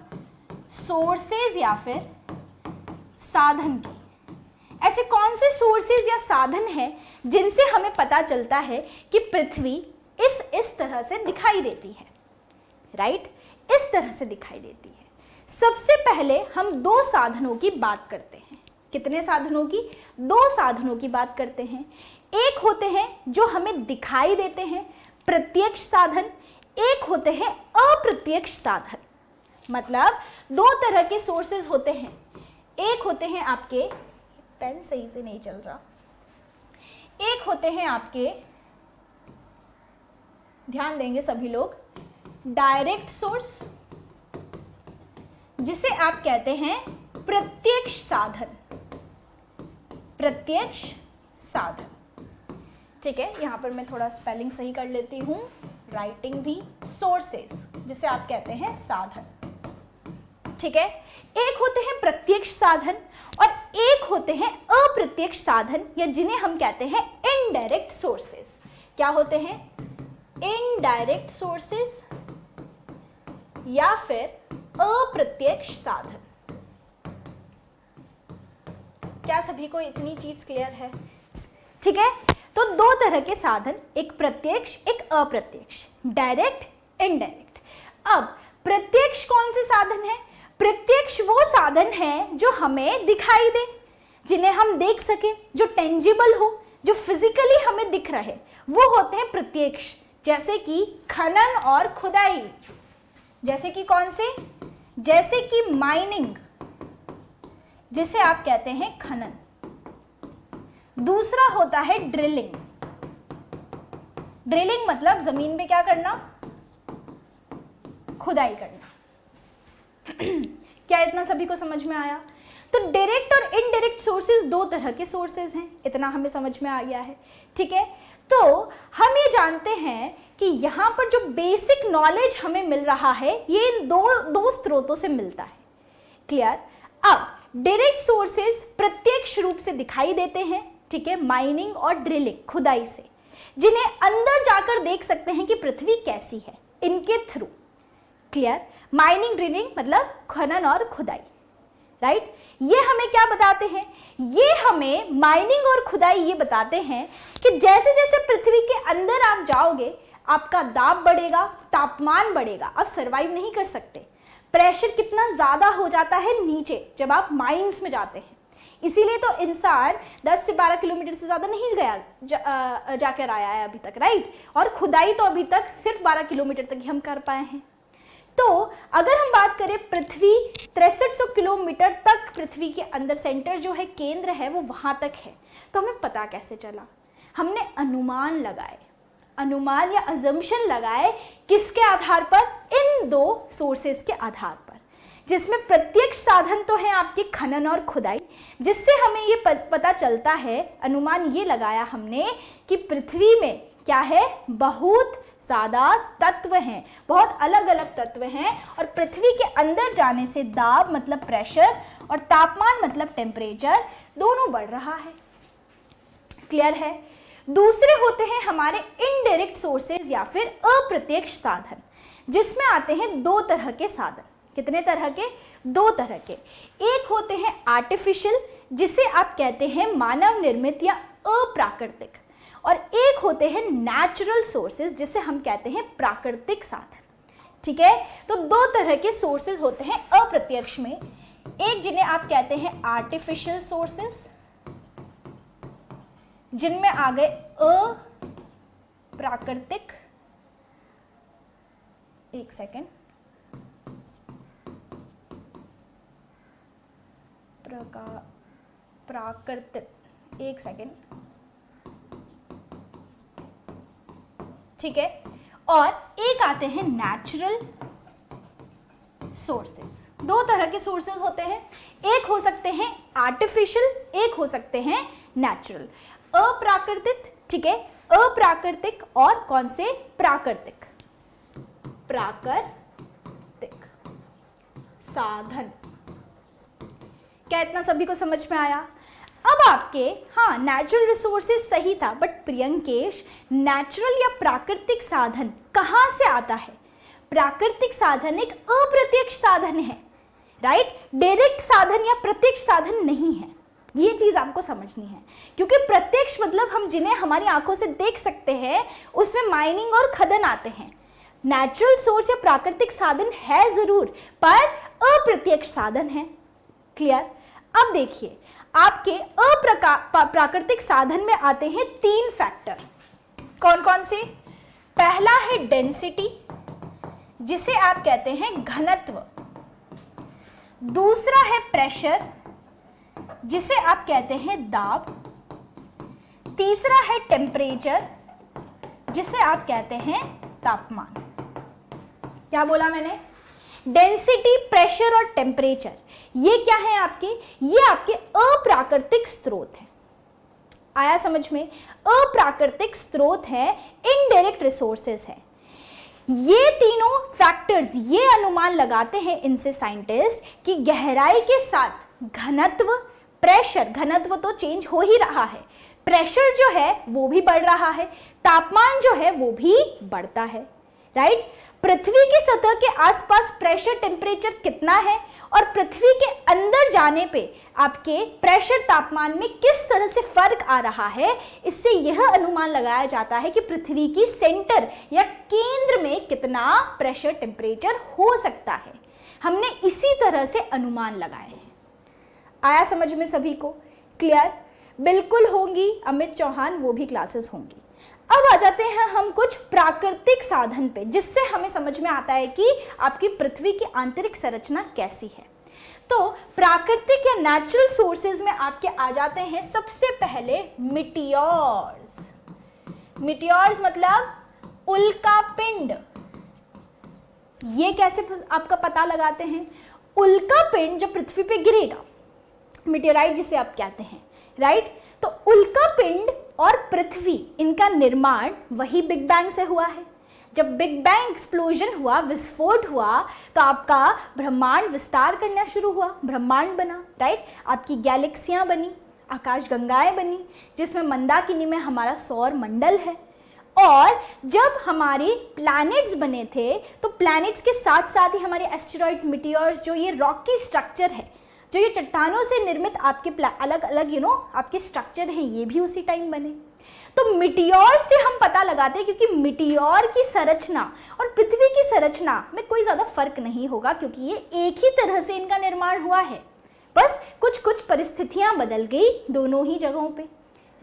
सोर्सेस या फिर साधन की। ऐसे कौन से सोर्सेज या साधन हैं जिनसे हमें पता चलता है कि पृथ्वी इस तरह से दिखाई देती है, राइट? इस तरह से दिखाई देती है। सबसे पहले हम दो साधनों की बात करते हैं। कितने साधनों की? दो साधनों की बात करते हैं। एक होते हैं जो हमें दिखाई देते हैं, प्रत्यक्ष साधन। एक होते हैं अप्रत्यक्ष साधन। मतलब दो तरह के सोर्सेज होते हैं। एक होते हैं आपके, पेन सही से नहीं चल रहा, एक होते हैं आपके, ध्यान देंगे सभी लोग, डायरेक्ट सोर्स, जिसे आप कहते हैं प्रत्यक्ष साधन। प्रत्यक्ष साधन, ठीक है? यहां पर मैं थोड़ा स्पेलिंग सही कर लेती हूं, राइटिंग भी। सोर्सेस जिसे आप कहते हैं साधन, ठीक है? एक होते हैं प्रत्यक्ष साधन और एक होते हैं अप्रत्यक्ष साधन, या जिन्हें हम कहते हैं इनडायरेक्ट सोर्सेस। क्या होते हैं? इनडायरेक्ट सोर्सेस या फिर अप्रत्यक्ष साधन। क्या सभी को इतनी चीज क्लियर है? ठीक है? तो दो तरह के साधन, एक प्रत्यक्ष एक अप्रत्यक्ष, डायरेक्ट इनडायरेक्ट। अब प्रत्यक्ष कौन से साधन है? प्रत्यक्ष वो साधन है जो हमें दिखाई दे, जिन्हें हम देख सके, जो टेंजिबल हो, जो फिजिकली हमें दिख रहे, वो होते हैं प्रत्यक्ष। जैसे कि खनन और खुदाई। जैसे कि कौन से? जैसे कि माइनिंग, जिसे आप कहते हैं खनन। दूसरा होता है ड्रिलिंग। ड्रिलिंग मतलब जमीन में क्या करना? खुदाई करना। क्या इतना सभी को समझ में आया? तो डायरेक्ट और इनडायरेक्ट सोर्सेज दो तरह के सोर्सेज हैं, इतना हमें समझ में आ गया है, ठीक है? तो हम ये जानते हैं कि यहाँ पर जो बेसिक नॉलेज हमें मिल रहा है ये इन दो स्रोतों से मिलता है। क्लियर? अब डायरेक्ट सोर्सेज प्रत्यक्ष रूप से दिखाई देते हैं, ठीक है, माइनिंग और ड्रिलिंग, खुदाई से, जिन्हें अंदर जाकर देख सकते हैं कि पृथ्वी कैसी है, इनके थ्रू। क्लियर? माइनिंग ड्रिलिंग मतलब खनन और खुदाई, राइट? ये हमें क्या बताते हैं? ये हमें माइनिंग और खुदाई ये बताते हैं कि जैसे जैसे पृथ्वी के अंदर आप जाओगे आपका दाब बढ़ेगा, तापमान बढ़ेगा, आप सर्वाइव नहीं कर सकते। प्रेशर कितना ज्यादा हो जाता है नीचे जब आप माइंस में जाते हैं। इसीलिए तो इंसान 10 से 12 किलोमीटर से ज्यादा नहीं गया जाकर आया है अभी तक, राइट? और खुदाई तो अभी तक सिर्फ 12 किलोमीटर तक ही हम कर पाए हैं। तो अगर हम बात करें पृथ्वी 6300 किलोमीटर तक, पृथ्वी के अंदर सेंटर जो है, केंद्र है, वो वहां तक है। तो हमें पता कैसे चला? हमने अनुमान लगाए, अनुमान या अजम्पशन लगाए। किसके आधार पर? इन दो सोर्सेस के आधार पर, जिसमें प्रत्यक्ष साधन तो है आपके खनन और खुदाई, जिससे हमें ये पता चलता है, अनुमान ये लगाया हमने कि पृथ्वी में क्या है? बहुत ज्यादा तत्व हैं, बहुत अलग अलग तत्व हैं, और पृथ्वी के अंदर जाने से दाब मतलब प्रेशर और तापमान मतलब टेम्परेचर दोनों बढ़ रहा है। क्लियर है? दूसरे होते हैं हमारे इनडायरेक्ट सोर्सेज या फिर अप्रत्यक्ष साधन, जिसमें आते हैं दो तरह के साधन। कितने तरह के? दो तरह के। एक होते हैं आर्टिफिशियल, जिसे आप कहते हैं मानव निर्मित या अप्राकृतिक, और एक होते हैं नेचुरल सोर्सेज, जिसे हम कहते हैं प्राकृतिक साधन। ठीक है? तो दो तरह के सोर्सेज होते हैं अप्रत्यक्ष में, एक जिन्हें आप कहते हैं आर्टिफिशियल सोर्सेज, जिनमें आ गए अप्राकृतिक, एक सेकेंड, प्राकृतिक, एक सेकेंड, ठीक है, और एक आते हैं नेचुरल सोर्सेस। दो तरह के सोर्सेस होते हैं, एक हो सकते हैं आर्टिफिशियल, एक हो सकते हैं नेचुरल। अप्राकृतिक, ठीक है, अप्राकृतिक और कौन से? प्राकृतिक। प्राकृतिक साधन। क्या इतना सभी को समझ में आया? अब आपके, हाँ, नेचुरल रिसोर्सेज सही था, बट प्रियंकेश, नेचुरल या प्राकृतिक साधन कहाँ से आता है? प्राकृतिक साधन एक अप्रत्यक्ष साधन है, राइट? डायरेक्ट साधन या प्रत्यक्ष साधन नहीं है। ये चीज आपको समझनी है, क्योंकि प्रत्यक्ष मतलब हम जिन्हें हमारी आंखों से देख सकते हैं, उसमें माइनिंग और खनन आते हैं। नेचुरल सोर्स या प्राकृतिक साधन है जरूर, पर अप्रत्यक्ष साधन है। क्लियर? अब देखिए, आपके प्राकृतिक साधन में आते हैं 3 फैक्टर। कौन कौन से? पहला है डेंसिटी, जिसे आप कहते हैं घनत्व। दूसरा है प्रेशर, जिसे आप कहते हैं दाब। तीसरा है टेम्परेचर, जिसे आप कहते हैं तापमान। क्या बोला मैंने? डेंसिटी, प्रेशर और टेम्परेचर, ये क्या है आपके? ये आपके अप्राकृतिक स्रोत हैं। आया समझ में? अप्राकृतिक स्रोत है, इनडायरेक्ट रिसोर्सेज है। ये तीनों फैक्टर्स ये अनुमान लगाते हैं इनसे साइंटिस्ट कि गहराई के साथ घनत्व, प्रेशर, घनत्व तो चेंज हो ही रहा है, प्रेशर जो है वो भी बढ़ रहा है, तापमान जो है वो भी बढ़ता है, राइट? पृथ्वी की सतह के आसपास प्रेशर, टेम्परेचर कितना है और पृथ्वी के अंदर जाने पे आपके प्रेशर, तापमान में किस तरह से फर्क आ रहा है, इससे यह अनुमान लगाया जाता है कि पृथ्वी की सेंटर या केंद्र में कितना प्रेशर, टेम्परेचर हो सकता है। हमने इसी तरह से अनुमान लगाए हैं। आया समझ में सभी को? क्लियर? बिल्कुल होंगी अमित चौहान, वो भी क्लासेस होंगी। अब आ जाते हैं हम कुछ प्राकृतिक साधन पे, जिससे हमें समझ में आता है कि आपकी पृथ्वी की आंतरिक संरचना कैसी है। तो प्राकृतिक या नेचुरल सोर्सेज में आपके आ जाते हैं सबसे पहले मिटियोर्स। मिटियोर्स मतलब उल्का पिंड। ये कैसे आपका पता लगाते हैं? उल्का पिंड जो पृथ्वी पे गिरेगा, मिटेराइट जिसे आप कहते हैं, राइट? तो उल्का पिंड और पृथ्वी, इनका निर्माण वही बिग बैंग से हुआ है। जब बिग बैंग एक्सप्लोजन हुआ, विस्फोट हुआ, तो आपका ब्रह्मांड विस्तार करना शुरू हुआ, ब्रह्मांड बना, राइट? आपकी गैलेक्सियां बनी, आकाशगंगाएं बनी, जिसमें मंदाकिनी में हमारा सौर मंडल है। और जब हमारे प्लैनेट्स बने थे, तो प्लैनेट्स के साथ साथ ही हमारे एस्टेरॉइड्स, मिटियोर्स, जो ये रॉकी स्ट्रक्चर है, जो ये चट्टानों से निर्मित आपके अलग अलग आपके स्ट्रक्चर हैं, ये भी उसी टाइम बने। तो मिटियोर से हम पता लगाते हैं, क्योंकि मिटियोर की संरचना और पृथ्वी की संरचना में कोई ज़्यादा फर्क नहीं होगा, क्योंकि ये एक ही तरह से इनका निर्माण हुआ है, बस कुछ कुछ परिस्थितियां बदल गई दोनों ही जगहों पे,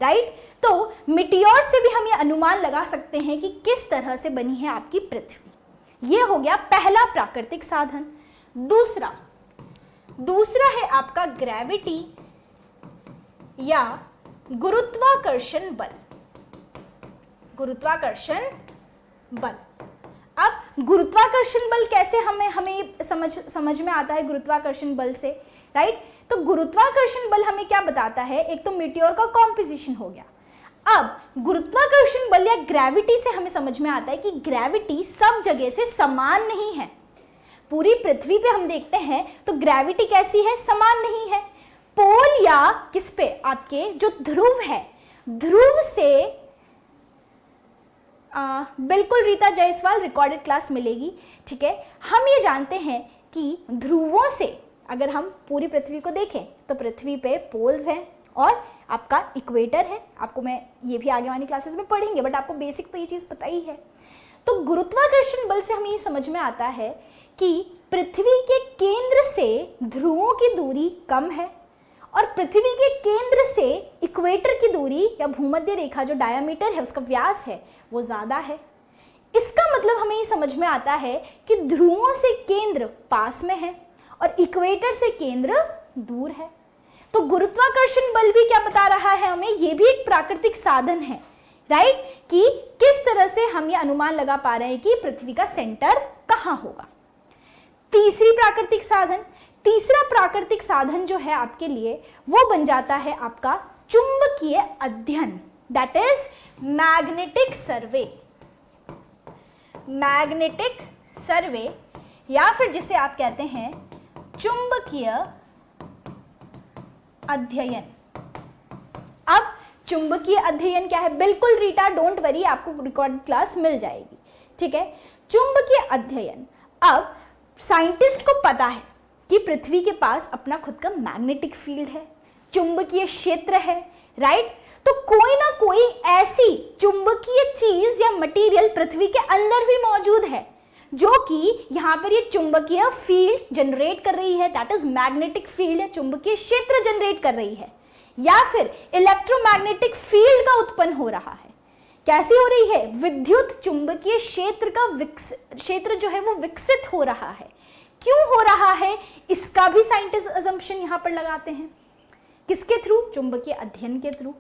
राइट? तो मिटियोर से भी हम ये अनुमान लगा सकते हैं कि किस तरह से बनी है आपकी पृथ्वी। ये हो गया पहला प्राकृतिक साधन। दूसरा है आपका ग्रेविटी या गुरुत्वाकर्षण बल। गुरुत्वाकर्षण बल। अब गुरुत्वाकर्षण बल कैसे हमें समझ में आता है गुरुत्वाकर्षण बल से, राइट? तो गुरुत्वाकर्षण बल हमें क्या बताता है? एक तो मीटियोर का कॉम्पोजिशन हो गया। अब गुरुत्वाकर्षण बल या ग्रेविटी से हमें समझ में आता है कि ग्रेविटी सब जगह से समान नहीं है। पूरी पृथ्वी पे हम देखते हैं तो ग्रेविटी कैसी है? समान नहीं है। पोल या किस पे? आपके जो ध्रुव है, ध्रुव से बिल्कुल रीता जायसवाल रिकॉर्डेड क्लास मिलेगी, ठीक है? हम ये जानते हैं कि ध्रुवों से अगर हम पूरी पृथ्वी को देखें तो पृथ्वी पे पोल्स हैं और आपका इक्वेटर है। आपको मैं ये भी आगे वाली क्लासेस में पढ़ेंगे, बट आपको बेसिक तो ये चीज़ पता ही है। तो गुरुत्वाकर्षण बल से हमें ये समझ में आता है कि पृथ्वी के केंद्र से ध्रुवों की दूरी कम है और पृथ्वी के केंद्र से इक्वेटर की दूरी या भूमध्य रेखा जो डायमीटर है, उसका व्यास है, वो ज़्यादा है। इसका मतलब हमें ये समझ में आता है कि ध्रुवों से केंद्र पास में है और इक्वेटर से केंद्र दूर है। तो गुरुत्वाकर्षण बल भी क्या बता रहा है हमें, ये भी एक प्राकृतिक साधन है, राइट, कि किस तरह से हम ये अनुमान लगा पा रहे हैं कि पृथ्वी का सेंटर कहाँ होगा। तीसरा प्राकृतिक साधन जो है आपके लिए वो बन जाता है आपका चुंबकीय अध्ययन, दैट इज मैग्नेटिक सर्वे, या फिर जिसे आप कहते हैं चुंबकीय अध्ययन। अब चुंबकीय अध्ययन क्या है, बिल्कुल रीटा डोंट वरी, आपको रिकॉर्ड क्लास मिल जाएगी, ठीक है। चुंबकीय अध्ययन, अब साइंटिस्ट को पता है कि पृथ्वी के पास अपना खुद का मैग्नेटिक फील्ड है, चुंबकीय क्षेत्र है, राइट, तो कोई ना कोई ऐसी चुंबकीय चीज या मटेरियल पृथ्वी के अंदर भी मौजूद है जो कि यहाँ पर ये चुंबकीय फील्ड जनरेट कर रही है, दैट इज मैग्नेटिक फील्ड या चुंबकीय क्षेत्र जनरेट कर रही है, या फिर इलेक्ट्रोमैग्नेटिक फील्ड का उत्पन्न हो रहा है। कैसी हो रही है, विद्युत चुंबकीय क्षेत्र का क्षेत्र जो है वो विकसित हो रहा है। क्यों हो रहा है, इसका भी साइंटिस्ट अजम्पशन यहाँ पर लगाते हैं, किसके थ्रू, चुंबकीय अध्ययन के थ्रू,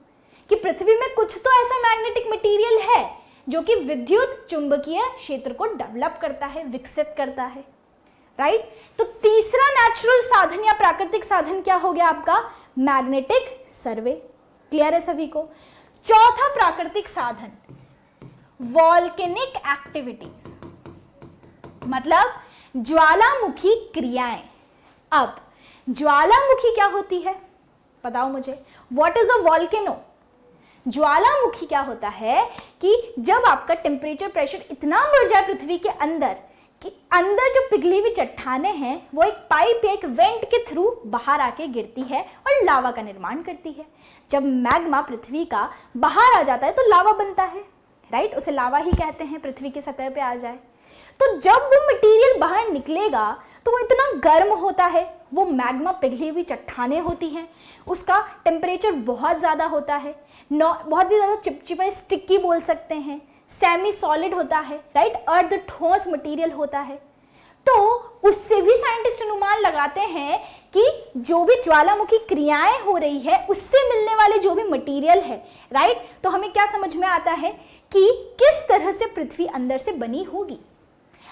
कि पृथ्वी में कुछ तो ऐसा मैग्नेटिक मटेरियल है जो कि विद्युत चुंबकीय क्षेत्र को डेवलप करता है, विकसित करता है, राइट। तो तीसरा नेचुरल साधन या प्राकृतिक साधन क्या हो गया आपका, मैग्नेटिक सर्वे। क्लियर है सभी को। चौथा प्राकृतिक साधन वॉल्केनिक एक्टिविटीज, मतलब ज्वालामुखी क्रियाएं। अब ज्वालामुखी क्या होती है बताओ मुझे, व्हाट इज अ वॉल्केनो। ज्वालामुखी क्या होता है कि जब आपका टेम्परेचर प्रेशर इतना बढ़ जाए पृथ्वी के अंदर कि अंदर जो पिघली हुई चट्टानें हैं वो एक पाइप या एक वेंट के थ्रू बाहर आके गिरती है और लावा का निर्माण करती है। जब मैग्मा पृथ्वी का बाहर आ जाता है तो लावा बनता है, राइट, उसे लावा ही कहते हैं, पृथ्वी की सतह पे आ जाए। तो जब वो मटेरियल बाहर निकलेगा तो वो इतना गर्म होता है, वो मैग्मा पिघली हुई चट्टानें होती हैं, उसका टेम्परेचर बहुत ज़्यादा होता है, बहुत ही ज़्यादा चिपचिपा स्टिकी बोल सकते हैं, सेमी सॉलिड होता है, राइट, अर्ध ठोस मटेरियल होता है। तो उससे भी साइंटिस्ट अनुमान लगाते हैं कि जो भी ज्वालामुखी क्रियाएं हो रही है उससे मिलने वाले जो भी मटेरियल है, राइट, तो हमें क्या समझ में आता है कि किस तरह से पृथ्वी अंदर से बनी होगी।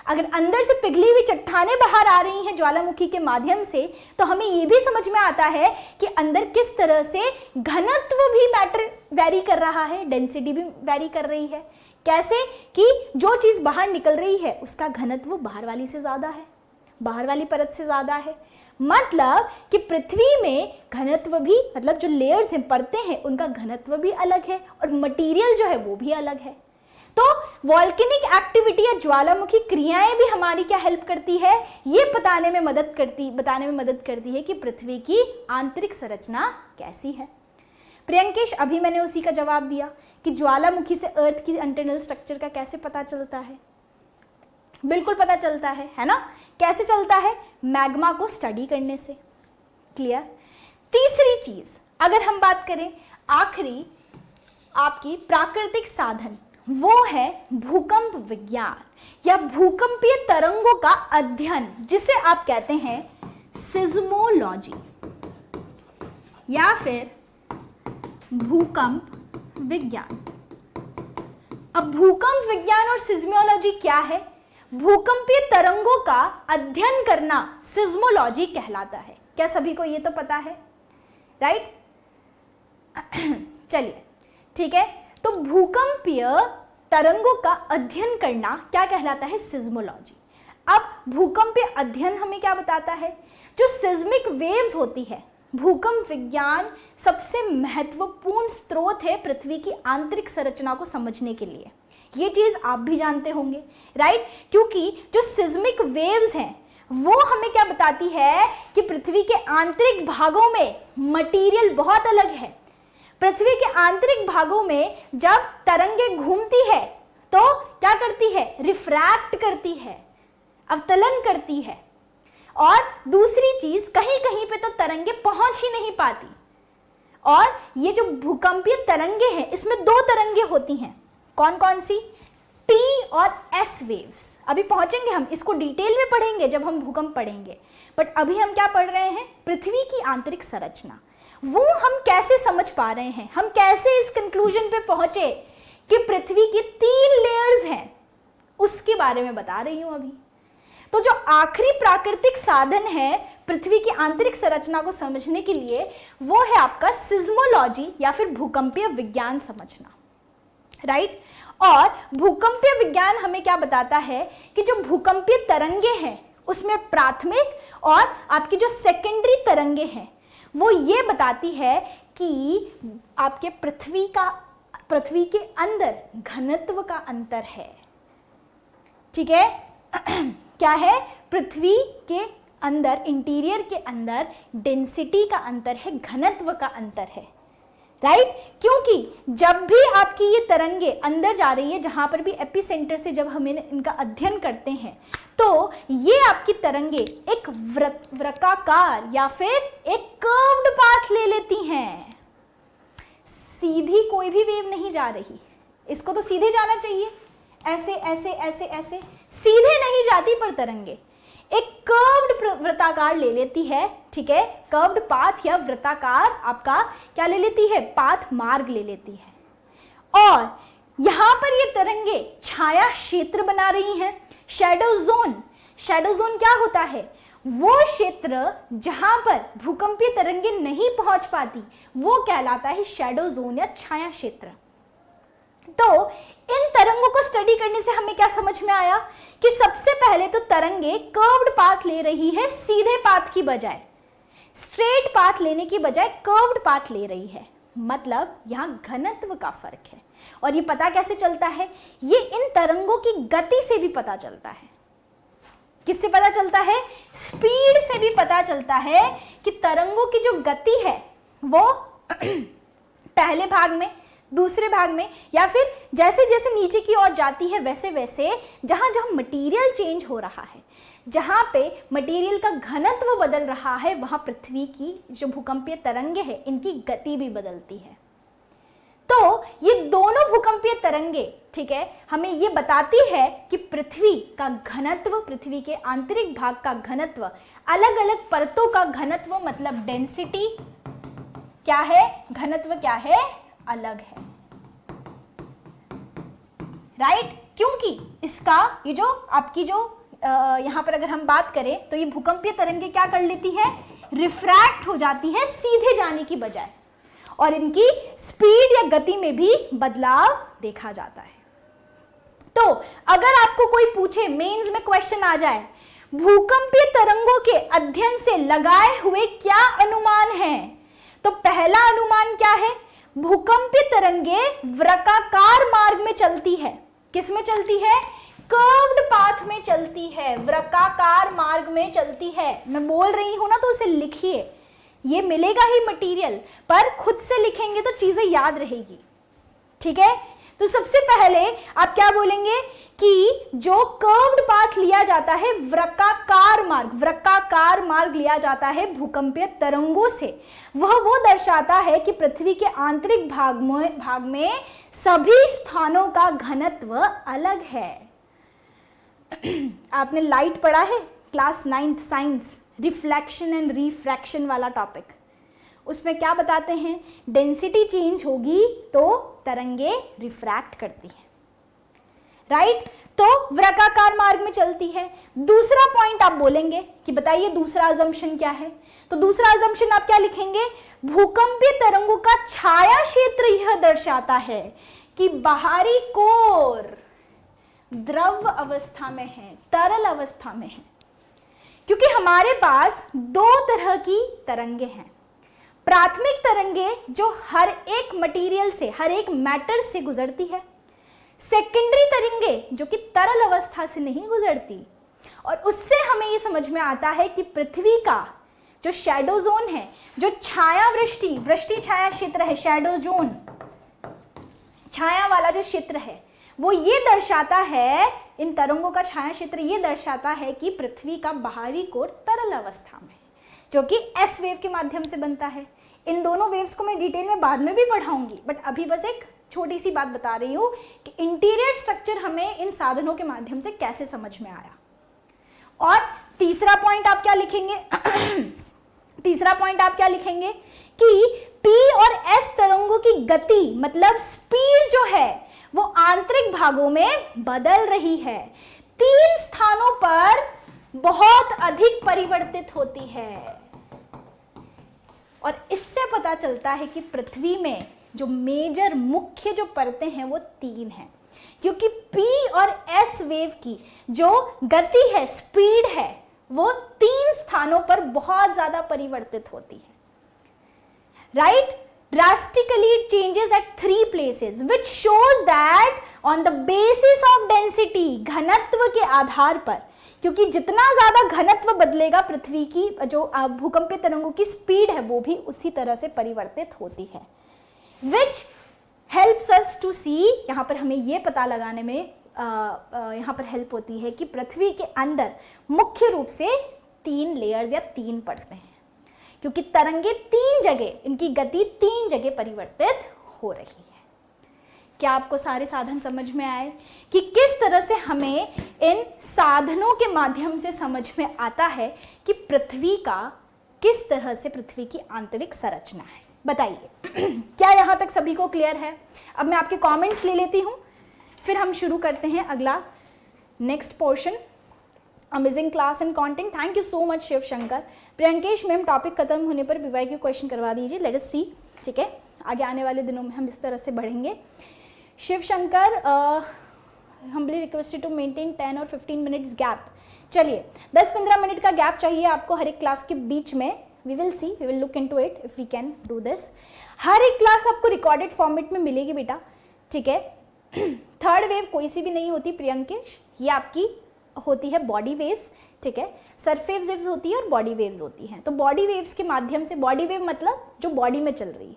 अगर अंदर से पिघली हुई चट्टानें बाहर आ रही हैं ज्वालामुखी के माध्यम से, तो हमें ये भी समझ में आता है कि अंदर किस तरह से घनत्व भी मैटर वैरी कर रहा है, डेंसिटी भी वैरी कर रही है। कैसे कि जो चीज़ बाहर निकल रही है उसका घनत्व बाहर वाली से ज़्यादा है, बाहर वाली परत से ज़्यादा है। मतलब कि पृथ्वी में घनत्व भी, मतलब जो लेयर्स हैं, परतें हैं, उनका घनत्व भी अलग है और मटेरियल जो है वो भी अलग है। तो वॉल्केनिक एक्टिविटी या ज्वालामुखी क्रियाएं भी हमारी क्या हेल्प करती है, ये बताने में मदद करती है कि पृथ्वी की आंतरिक संरचना कैसी है। प्रियंकेश, अभी मैंने उसी का जवाब दिया कि ज्वालामुखी से अर्थ की इंटरनल स्ट्रक्चर का कैसे पता चलता है। बिल्कुल पता चलता है ना। कैसे चलता है, मैग्मा को स्टडी करने से। क्लियर। तीसरी चीज अगर हम बात करें, आखिरी आपकी प्राकृतिक साधन, वो है भूकंप विज्ञान या भूकंपीय तरंगों का अध्ययन, जिसे आप कहते हैं सिज्मोलॉजी या फिर भूकंप विज्ञान। अब भूकंप विज्ञान और सिज्मोलॉजी क्या है? भूकंपीय तरंगों का अध्ययन करना सिज्मोलॉजी कहलाता है। क्या सभी को ये तो पता है, राइट? चलिए ठीक है, तो भूकंपीय तरंगों का अध्ययन करना क्या कहलाता है? सिज्मोलॉजी। अब भूकंपीय अध्ययन हमें क्या बताता है? जो सिज्मिक वेव्स होती है, भूकंप विज्ञान सबसे महत्वपूर्ण स्रोत है पृथ्वी की आंतरिक संरचना को समझने के लिए। ये चीज आप भी जानते होंगे, राइट? क्योंकि जो सिज्मिक वेव्स हैं वो हमें क्या बताती है कि पृथ्वी के आंतरिक भागों में मटेरियल बहुत अलग है। पृथ्वी के आंतरिक भागों में जब तरंगें घूमती है तो क्या करती है? रिफ्रैक्ट करती है, अवतलन करती है। और दूसरी चीज, कहीं कहीं पे तो तरंगे पहुंच ही नहीं पाती। और ये जो भूकंपीय तरंगे हैं, इसमें दो तरंगे होती हैं। कौन कौन सी? P और S वेव्स। अभी पहुंचेंगे हम, इसको डिटेल में पढ़ेंगे जब हम भूकंप पढ़ेंगे। बट अभी हम क्या पढ़ रहे हैं? पृथ्वी की आंतरिक संरचना। वो हम कैसे समझ पा रहे हैं, हम कैसे इस कंक्लूजन पे पहुंचे कि पृथ्वी की 3 लेयर्स हैं, उसके बारे में बता रही हूं अभी। तो जो आखिरी प्राकृतिक साधन है पृथ्वी की आंतरिक संरचना को समझने के लिए, वो है आपका सिज्मोलॉजी या फिर भूकंपीय विज्ञान समझना, राइट। और भूकंपीय विज्ञान हमें क्या बताता है कि जो भूकंपीय तरंगे हैं उसमें प्राथमिक और आपकी जो सेकेंडरी तरंगे हैं वो ये बताती है कि आपके पृथ्वी के अंदर घनत्व का अंतर है, ठीक है। क्या है? पृथ्वी के अंदर, इंटीरियर के अंदर डेंसिटी का अंतर है, घनत्व का अंतर है, राइट। क्योंकि जब भी आपकी ये तरंगे अंदर जा रही है, जहां पर भी एपिसेंटर से जब हम इनका अध्ययन करते हैं, तो ये आपकी तरंगे एक वृत्ताकार या फिर एक कर्व्ड पाथ ले लेती हैं। सीधी कोई भी वेव नहीं जा रही, इसको तो सीधे जाना चाहिए, ऐसे ऐसे ऐसे ऐसे, सीधे नहीं जाती पर तरंगे एक कर्व्ड वृत्ताकार ले लेती है, ठीक है। कर्व्ड पाथ या वृत्ताकार आपका क्या ले लेती है? पाथ मार्ग ले लेती है। और यहां पर ये तरंगे छाया क्षेत्र बना रही हैं, शैडो जोन। शैडो जोन क्या होता है? वो क्षेत्र जहां पर भूकंपीय तरंगे नहीं पहुंच पाती, वो कहलाता है शैडो जोन या छाया क्षेत्र। तो इन तरंगों को स्टडी करने से हमें क्या समझ में आया कि सबसे पहले तो तरंगे कर्व्ड पाथ ले रही है, सीधे पाथ की बजाय, स्ट्रेट पाथ लेने की बजाय कर्व्ड पाथ ले रही है। मतलब यहां घनत्व का फर्क है। और ये पता कैसे चलता है? ये इन तरंगों की गति से भी पता चलता है। किससे पता चलता है? स्पीड से भी पता चलता है कि तरंगों की जो गति है वो पहले भाग में, दूसरे भाग में, या फिर जैसे जैसे नीचे की ओर जाती है वैसे वैसे जहां जहां मटेरियल चेंज हो रहा है, जहां पे मटेरियल का घनत्व बदल रहा है, वहां पृथ्वी की जो भूकंपीय तरंगे हैं इनकी गति भी बदलती है। तो ये दोनों भूकंपीय तरंगे, ठीक है, हमें ये बताती है कि पृथ्वी का घनत्व, पृथ्वी के आंतरिक भाग का घनत्व, अलग अलग परतों का घनत्व मतलब डेंसिटी क्या है, घनत्व क्या है, अलग है, राइट। क्योंकि इसका ये जो आपकी जो यहां पर अगर हम बात करें तो ये भूकंपीय तरंगे क्या कर लेती है? रिफ्रैक्ट हो जाती है सीधे जाने की बजाय, और इनकी स्पीड या गति में भी बदलाव देखा जाता है। तो अगर आपको कोई पूछे, मेंस में क्वेश्चन आ जाए, भूकंपीय तरंगों के अध्ययन से लगाए हुए क्या अनुमान है, तो पहला अनुमान क्या है? भूकंपीय तरंगे वृत्ताकार मार्ग में चलती है। किस में चलती है? कर्व्ड पाथ में चलती है, वृत्ताकार मार्ग में चलती है। मैं बोल रही हूं ना, तो उसे लिखिए, ये मिलेगा ही मटेरियल, पर खुद से लिखेंगे तो चीजें याद रहेगी, ठीक है। तो सबसे पहले आप क्या बोलेंगे कि जो कर्व्ड पाथ लिया जाता है, वृत्ताकार मार्ग लिया जाता है भूकंपीय तरंगों से, वो दर्शाता है कि पृथ्वी के आंतरिक भाग में सभी स्थानों का घनत्व अलग है। आपने लाइट पढ़ा है class 9th science, reflection and refraction वाला टॉपिक, उसमें क्या बताते हैं? डेंसिटी चेंज होगी तो तरंगे रिफ्रैक्ट करती हैं, राइट। तो वृत्ताकार मार्ग में चलती है। दूसरा पॉइंट आप बोलेंगे कि बताइए दूसरा अजम्पशन क्या है, तो दूसरा अजम्पशन आप क्या लिखेंगे? भूकंपीय तरंगों का छाया क्षेत्र यह दर्शाता है कि बाहरी कोर द्रव अवस्था में है, तरल अवस्था में है। क्योंकि हमारे पास दो तरह की तरंगे हैं, प्राथमिक तरंगे जो हर एक मटेरियल से, हर एक मैटर से गुजरती है, सेकेंडरी तरंगे जो कि तरल अवस्था से नहीं गुजरती। और उससे हमें ये समझ में आता है कि पृथ्वी का जो शैडो जोन है, जो छाया वृष्टि छाया क्षेत्र है, शैडो जोन छाया वाला जो क्षेत्र है, वो ये दर्शाता है, इन तरंगों का छाया क्षेत्र ये दर्शाता है कि पृथ्वी का बाहरी कोर तरल अवस्था में, जो कि एस वेव के माध्यम से बनता है। इन दोनों वेव्स को मैं डिटेल में बाद में भी पढ़ाऊंगी, बट अभी बस एक छोटी सी बात बता रही हूँ कि इंटीरियर स्ट्रक्चर हमें इन साधनों के माध्यम से कैसे समझ में आया। और तीसरा पॉइंट आप क्या लिखेंगे? तीसरा पॉइंट आप क्या लिखेंगे कि P और S तरंगों की गति मतलब स्पीड जो है वो आंतरिक भागों में बदल रही है, 3 स्थानों पर बहुत अधिक परिवर्तित होती है। और इससे पता चलता है कि पृथ्वी में जो मेजर मुख्य जो परतें हैं वो 3 हैं, क्योंकि P और S वेव की जो गति है, स्पीड है, वो 3 स्थानों पर बहुत ज्यादा परिवर्तित होती है। Right? Drastically it changes at 3 places, which shows that on the basis of density, घनत्व के आधार पर, क्योंकि जितना ज्यादा घनत्व बदलेगा पृथ्वी की जो भूकंपीय तरंगों की स्पीड है वो भी उसी तरह से परिवर्तित होती है, which helps us to see, यहाँ पर हमें ये पता लगाने में यहाँ पर हेल्प होती है कि पृथ्वी के अंदर मुख्य रूप से 3 लेयर्स या 3 परतें हैं, क्योंकि तरंगे 3 जगह, इनकी गति 3 जगह परिवर्तित हो रही है। क्या आपको सारे साधन समझ में आए कि किस तरह से हमें इन साधनों के माध्यम से समझ में आता है कि पृथ्वी का किस तरह से पृथ्वी की आंतरिक संरचना है? बताइए क्या यहाँ तक सभी को क्लियर है? अब मैं आपके कमेंट्स ले लेती हूँ, फिर हम शुरू करते हैं अगला next portion, amazing class and content. Thank you so much Shiv Shankar. Priyankesh ma'am topic खत्म होने पर बीवाई की क्वेश्चन करवा दीजिए, लेट अस सी। ठीक है, आगे आने वाले दिनों में हम इस तरह से बढ़ेंगे। Shiv Shankar humbly requested to maintain 10 और 15 मिनट्स गैप। चलिए 10-15 मिनट का गैप चाहिए आपको हर एक क्लास के बीच में। We will see, we will look into it if we can do this. हर एक क्लास आपको रिकॉर्डेड फॉर्मेट में मिलेगी बेटा, ठीक है। थर्ड वेव कोई सी भी नहीं होती प्रियंकेश, ये आपकी होती है बॉडी वेव्स, ठीक है। सरफेस वेव्स होती है और बॉडी वेव्स होती हैं। तो बॉडी वेव्स के माध्यम से, बॉडी वेव मतलब जो बॉडी में चल रही है,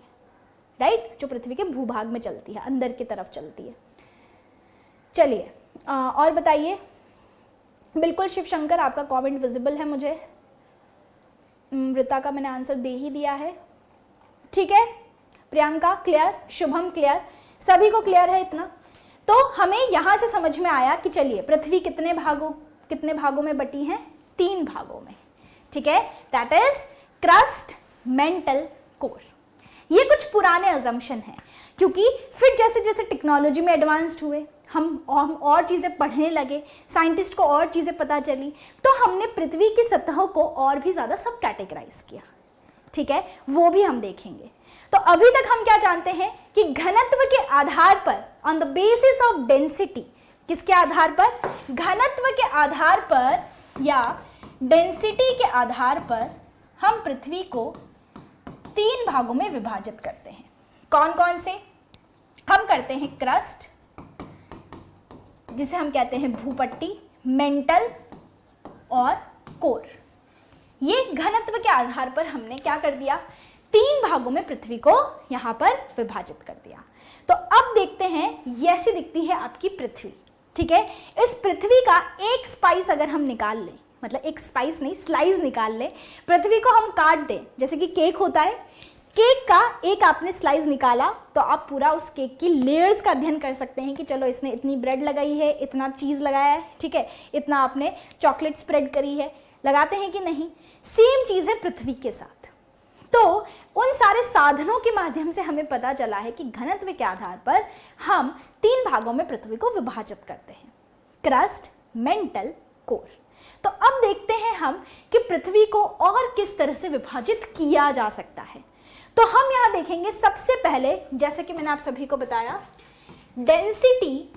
राइट, जो पृथ्वी के भूभाग में चलती है, अंदर की तरफ चलती है। चलिए और बताइए। बिल्कुल शिव शंकर आपका कमेंट विजिबल है मुझे। ऋता का मैंने आंसर दे ही दिया है, ठीक है। प्रियंका क्लियर, शुभम क्लियर, सभी को क्लियर है इतना? तो हमें यहां से समझ में आया कि चलिए पृथ्वी कितने भागों में बटी है? 3 भागों में, ठीक है। That is crust, mental, core. ये कुछ पुराने अजम्पशन हैं, क्योंकि फिर जैसे जैसे टेक्नोलॉजी में एडवांस्ड हुए, हम और चीज़ें पढ़ने लगे, साइंटिस्ट को और चीज़ें पता चली, तो हमने पृथ्वी की सतह को और भी ज़्यादा सब कैटेगराइज किया, ठीक है। वो भी हम देखेंगे। तो अभी तक हम क्या जानते हैं कि घनत्व के आधार पर, on the basis of density, किसके आधार पर? घनत्व के आधार पर या डेंसिटी के आधार पर हम पृथ्वी को 3 भागों में विभाजित करते हैं। कौन कौन से? हम करते हैं क्रस्ट, जिसे हम कहते हैं भूपट्टी, मेंटल और कोर। ये घनत्व के आधार पर हमने क्या कर दिया? 3 भागों में पृथ्वी को यहां पर विभाजित कर दिया। तो अब देखते हैं, ऐसी दिखती है आपकी पृथ्वी, ठीक है। इस पृथ्वी का एक स्पाइस अगर हम निकाल लें, मतलब एक स्पाइस नहीं, स्लाइस निकाल लें, पृथ्वी को हम काट दें, जैसे कि केक होता है, केक का एक आपने स्लाइस निकाला तो आप पूरा उस केक की लेयर्स का अध्ययन कर सकते हैं कि चलो इसने इतनी ब्रेड लगाई है, इतना चीज़ लगाया है, ठीक है, इतना आपने चॉकलेट स्प्रेड करी है। लगाते हैं कि नहीं? सेम चीज़ है पृथ्वी के साथ। तो उन सारे साधनों के माध्यम से हमें पता चला है कि घनत्व के आधार पर हम 3 भागों में पृथ्वी को विभाजित करते हैं, क्रस्ट, मेंटल, कोर। तो अब देखते हैं हम कि पृथ्वी को और किस तरह से विभाजित किया जा सकता है। तो हम यहां देखेंगे सबसे पहले, जैसे कि मैंने आप सभी को बताया, डेंसिटी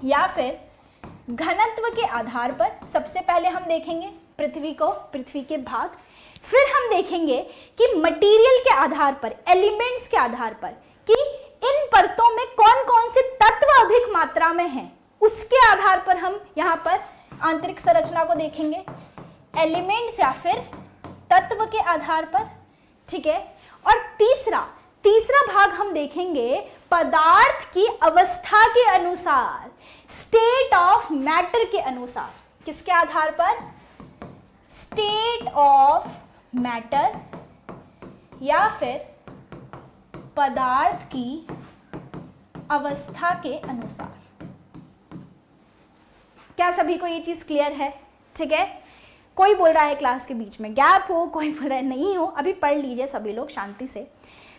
या फिर घनत्व के आधार पर सबसे पहले हम देखेंगे पृथ्वी को, पृथ्वी के भाग। फिर हम देखेंगे कि मटेरियल के आधार पर, एलिमेंट्स के आधार पर, कि इन परतों में कौन कौन से तत्व अधिक मात्रा में हैं, उसके आधार पर हम यहाँ पर आंतरिक संरचना को देखेंगे, एलिमेंट्स या फिर तत्व के आधार पर, ठीक है। और तीसरा भाग हम देखेंगे पदार्थ की अवस्था के अनुसार, स्टेट ऑफ मैटर के अनुसार। किसके आधार पर? स्टेट ऑफ मैटर या फिर पदार्थ की अवस्था के अनुसार। क्या सभी को ये चीज क्लियर है? ठीक है। कोई बोल रहा है क्लास के बीच में गैप हो, कोई बोल रहा है नहीं हो, अभी पढ़ लीजिए सभी लोग शांति से।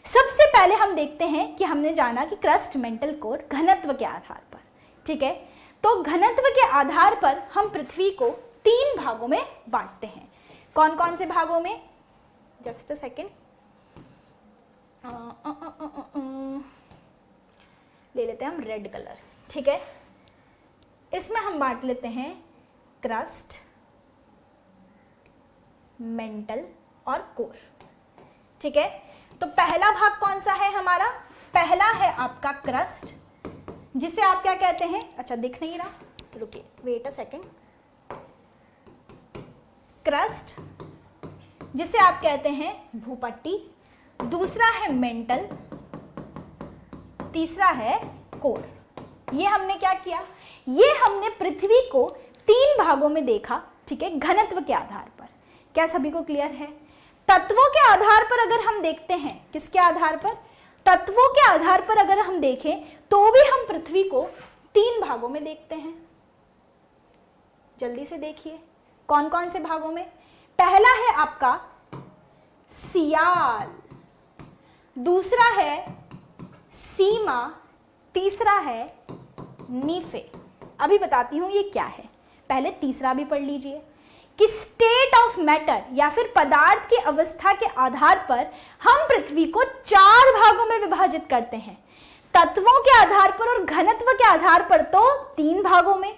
सबसे पहले हम देखते हैं कि हमने जाना कि क्रस्ट, मेंटल, कोर घनत्व के आधार पर, ठीक है। तो घनत्व के आधार पर हम पृथ्वी को 3 भागों में बांटते हैं। कौन कौन से भागों में? जस्ट अ सेकेंड, ले लेते हैं हम रेड कलर, ठीक है। इसमें हम बांट लेते हैं क्रस्ट, मेंटल और कोर, ठीक है। तो पहला भाग कौन सा है हमारा? पहला है आपका क्रस्ट, जिसे आप क्या कहते हैं? अच्छा दिख नहीं रहा, रुकिए, वेट अ सेकेंड। क्रस्ट जिसे आप कहते हैं भूपट्टी, दूसरा है मेंटल, तीसरा है कोर। ये हमने क्या किया? ये हमने पृथ्वी को 3 भागों में देखा, ठीक है, घनत्व के आधार पर। क्या सभी को क्लियर है? तत्वों के आधार पर अगर हम देखते हैं, किसके आधार पर? तत्वों के आधार पर अगर हम देखें तो भी हम पृथ्वी को 3 भागों में देखते हैं। जल्दी से देखिए कौन कौन से भागों में। पहला है आपका सियाल, दूसरा है सीमा, तीसरा है नीफे। अभी बताती हूं ये क्या है, पहले तीसरा भी पढ़ लीजिए कि स्टेट ऑफ मैटर या फिर पदार्थ की अवस्था के आधार पर हम पृथ्वी को 4 भागों में विभाजित करते हैं। तत्वों के आधार पर और घनत्व के आधार पर तो 3 भागों में,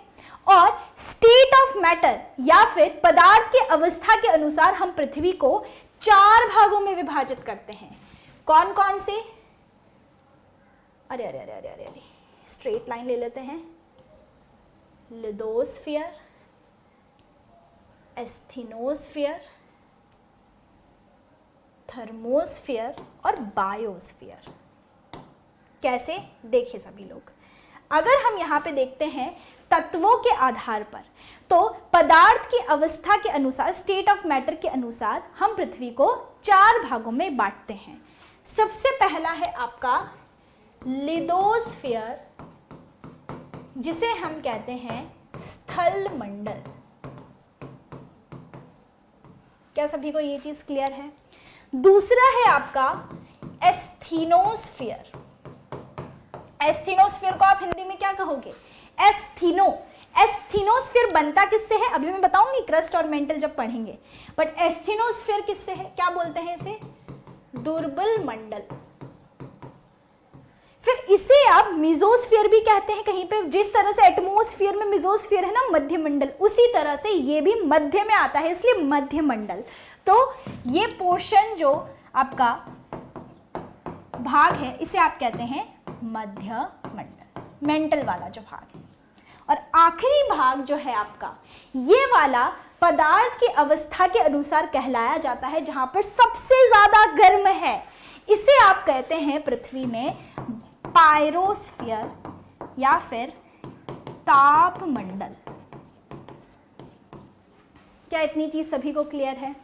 और स्टेट ऑफ मैटर या फिर पदार्थ की अवस्था के अनुसार हम पृथ्वी को 4 भागों में विभाजित करते हैं। कौन कौन से? अरे अरे अरे अरे अरे, स्ट्रेट लाइन ले लेते हैं। लिथोस्फीयर, एस्थेनोस्फीयर, थर्मोस्फीयर और बायोस्फीयर। कैसे? देखिए सभी लोग, अगर हम यहाँ पे देखते हैं तत्वों के आधार पर, तो पदार्थ की अवस्था के अनुसार, स्टेट ऑफ मैटर के अनुसार हम पृथ्वी को 4 भागों में बांटते हैं। सबसे पहला है आपका लिथोस्फीयर, जिसे हम कहते हैं स्थल मंडल। क्या सभी को ये चीज क्लियर है? दूसरा है आपका एस्थेनोस्फीयर। एस्थेनोस्फीयर को आप हिंदी में क्या कहोगे? एस्थीनो। एस्थेनोस्फीयर बनता किससे है? अभी मैं बताऊंगी क्रस्ट और मेंटल जब पढ़ेंगे, बट एस्थेनोस्फीयर किससे है? क्या बोलते हैं इसे? दुर्बल मंडल। फिर इसे आप मिजोस्फीयर भी कहते हैं कहीं पे। जिस तरह से एटमोस्फीयर में मिजोस्फीयर है ना, मध्य मंडल, उसी तरह से ये भी मध्य में आता है, इसलिए मध्य मंडल। तो ये पोर्शन जो आपका भाग है, इसे आप कहते हैं मध्य मंडल, मेंटल वाला जो भाग है। और आखिरी भाग जो है आपका, ये वाला पदार्थ की अवस्था के अनुसार कहलाया जाता है, जहां पर सबसे ज्यादा गर्म है। इसे आप कहते हैं पृथ्वी में पायरोस्फीयर या फिर ताप मंडल। क्या इतनी चीज सभी को क्लियर है?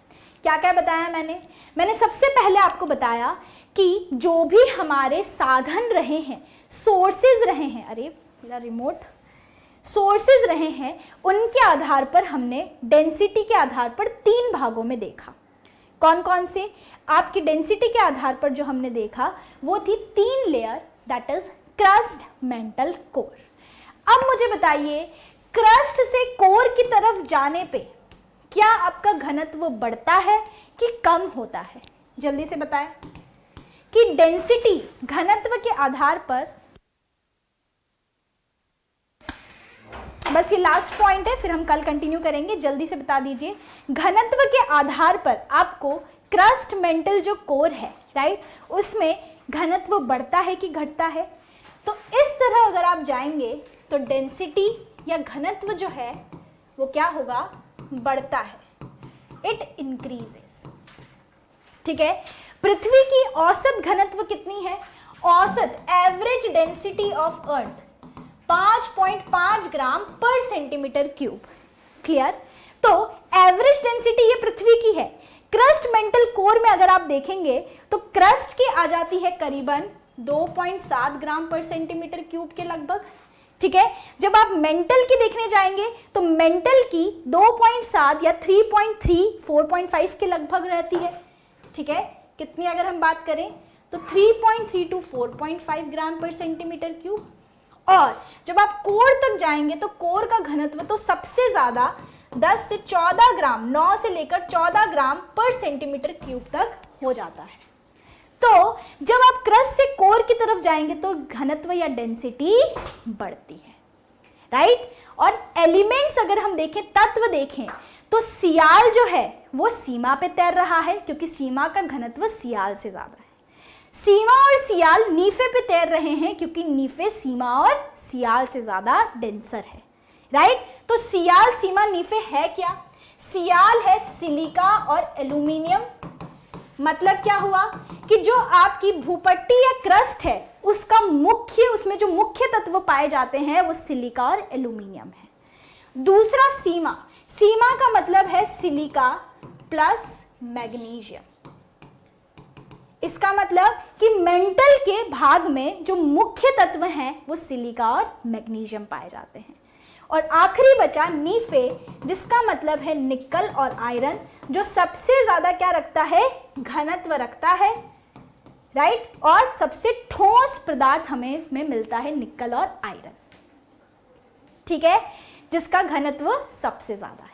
क्या क्या बताया मैंने सबसे पहले आपको बताया कि जो भी हमारे साधन रहे हैं, सोर्सेज रहे हैं, अरे मेरा रिमोट, सोर्सेज रहे हैं, उनके आधार पर हमने डेंसिटी के आधार पर 3 भागों में देखा। कौन कौन से? आपकी डेंसिटी के आधार पर जो हमने देखा वो थी 3 layer, that is crust, mental, core. अब मुझे बताइए, क्रस्ट से कोर की तरफ जाने पे क्या आपका घनत्व बढ़ता है कि कम होता है? जल्दी से बताएं कि डेंसिटी घनत्व के आधार पर, बस ये लास्ट पॉइंट है, फिर हम कल कंटिन्यू करेंगे। जल्दी से बता दीजिए, घनत्व के आधार पर आपको क्रस्ट, मेंटल जो कोर है, राइट, उसमें घनत्व बढ़ता है कि घटता है? तो इस तरह अगर आप जाएंगे तो डेंसिटी या घनत्व जो है वो क्या होगा? बढ़ता है, इट इंक्रीजेस, ठीक है। पृथ्वी की औसत घनत्व कितनी है? औसत एवरेज डेंसिटी ऑफ अर्थ 5.5 ग्राम पर सेंटीमीटर क्यूब। क्लियर? तो एवरेज डेंसिटी ये पृथ्वी की है। क्रस्ट, मेंटल, कोर में अगर आप देखेंगे तो क्रस्ट की आ जाती है करीबन 2.7 ग्राम पर सेंटीमीटर क्यूब के लगभग, ठीक है। जब आप मेंटल की देखने जाएंगे तो मेंटल की 2.7 या 3.3 4.5 के लगभग रहती है, ठीक है। कितनी अगर हम बात करें तो 3.3 टू 4.5 ग्राम पर सेंटीमीटर क्यूब। और जब आप कोर तक जाएंगे तो कोर का घनत्व तो सबसे ज्यादा 10 से 14 ग्राम, 9 से लेकर 14 ग्राम पर सेंटीमीटर क्यूब तक हो जाता है। तो जब आप क्रस्ट से कोर की तरफ जाएंगे तो घनत्व या डेंसिटी बढ़ती है, राइट। और एलिमेंट्स अगर हम देखें, तत्व देखें, तो सियाल जो है वो सीमा पे तैर रहा है क्योंकि सीमा का घनत्व सियाल से ज्यादा है। सीमा और सियाल नीफे पे तैर रहे हैं क्योंकि नीफे सीमा और सियाल से ज्यादा डेंसर है, राइट। तो सियाल, सीमा, नीफे है क्या? सियाल है सिलिका और एल्यूमिनियम। मतलब क्या हुआ कि जो आपकी भूपट्टी या क्रस्ट है उसका मुख्य, उसमें जो मुख्य तत्व पाए जाते हैं वो सिलिका और एल्यूमिनियम है। दूसरा सीमा, सीमा का मतलब है सिलिका प्लस मैग्नीशियम। इसका मतलब कि मेंटल के भाग में जो मुख्य तत्व हैं वो सिलिका और मैग्नीशियम पाए जाते हैं। और आखिरी बचा नीफे, जिसका मतलब है निकल और आयरन, जो सबसे ज्यादा क्या रखता है? घनत्व रखता है, राइट। और सबसे ठोस पदार्थ हमें में मिलता है निकल और आयरन, ठीक है, जिसका घनत्व सबसे ज्यादा है।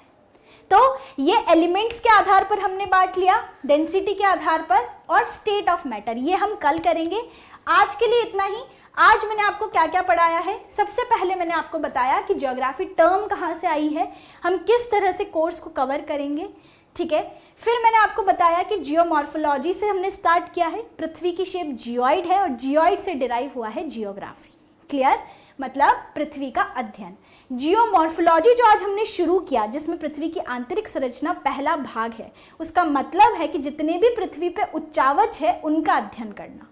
तो ये एलिमेंट्स के आधार पर हमने बांट लिया, डेंसिटी के आधार पर, और स्टेट ऑफ मैटर, ये हम कल करेंगे। आज के लिए इतना ही। आज मैंने आपको क्या क्या पढ़ाया है? सबसे पहले मैंने आपको बताया कि ज्योग्राफी टर्म कहाँ से आई है, हम किस तरह से कोर्स को कवर करेंगे, ठीक है। फिर मैंने आपको बताया कि जियोमॉर्फोलॉजी से हमने स्टार्ट किया है, पृथ्वी की शेप जियोइड है और जियोइड से डिराइव हुआ है जियोग्राफी। क्लियर? मतलब पृथ्वी का अध्ययन। जियोमॉर्फोलॉजी जो आज हमने शुरू किया, जिसमें पृथ्वी की आंतरिक संरचना पहला भाग है, उसका मतलब है कि जितने भी पृथ्वी पे उच्चावच है उनका अध्ययन करना,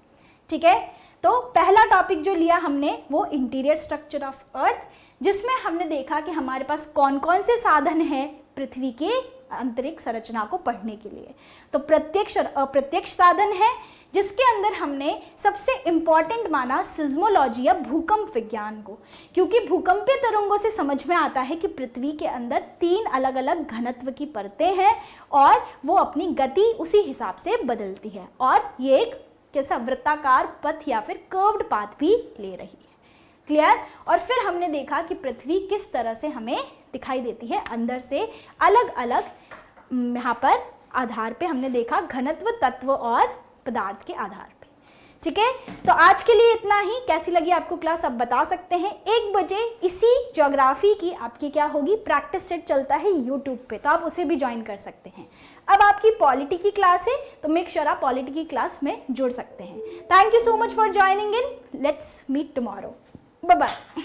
ठीक है। तो पहला टॉपिक जो लिया हमने वो इंटीरियर स्ट्रक्चर ऑफ अर्थ, जिसमें हमने देखा कि हमारे पास कौन कौन से साधन हैं पृथ्वी की आंतरिक संरचना को पढ़ने के लिए। तो प्रत्यक्ष और अप्रत्यक्ष साधन है, जिसके अंदर हमने सबसे इंपॉर्टेंट माना सिज्मोलॉजी या भूकंप विज्ञान को, क्योंकि भूकंपीय तरंगों से समझ में आता है कि पृथ्वी के अंदर 3 अलग अलग घनत्व की परतें हैं और वो अपनी गति उसी हिसाब से बदलती है, और ये एक कैसा वृत्ताकार पथ या फिर कर्व्ड पाथ भी ले रही है। क्लियर? और फिर हमने देखा कि पृथ्वी किस तरह से हमें दिखाई देती है अंदर से, अलग अलग यहाँ पर आधार पे हमने देखा, घनत्व, तत्व और पदार्थ के आधार पे, ठीक है। तो आज के लिए इतना ही। कैसी लगी आपको क्लास आप बता सकते हैं। 1 बजे इसी ज्योग्राफी की आपकी क्या होगी, प्रैक्टिस सेट चलता है यूट्यूब पे, तो आप उसे भी ज्वाइन कर सकते हैं। अब आपकी पॉलिटी की क्लास है, तो मेक श्योर आप पॉलिटी की क्लास में जुड़ सकते हैं। Thank you so much for joining in. Let's meet tomorrow. Bye bye.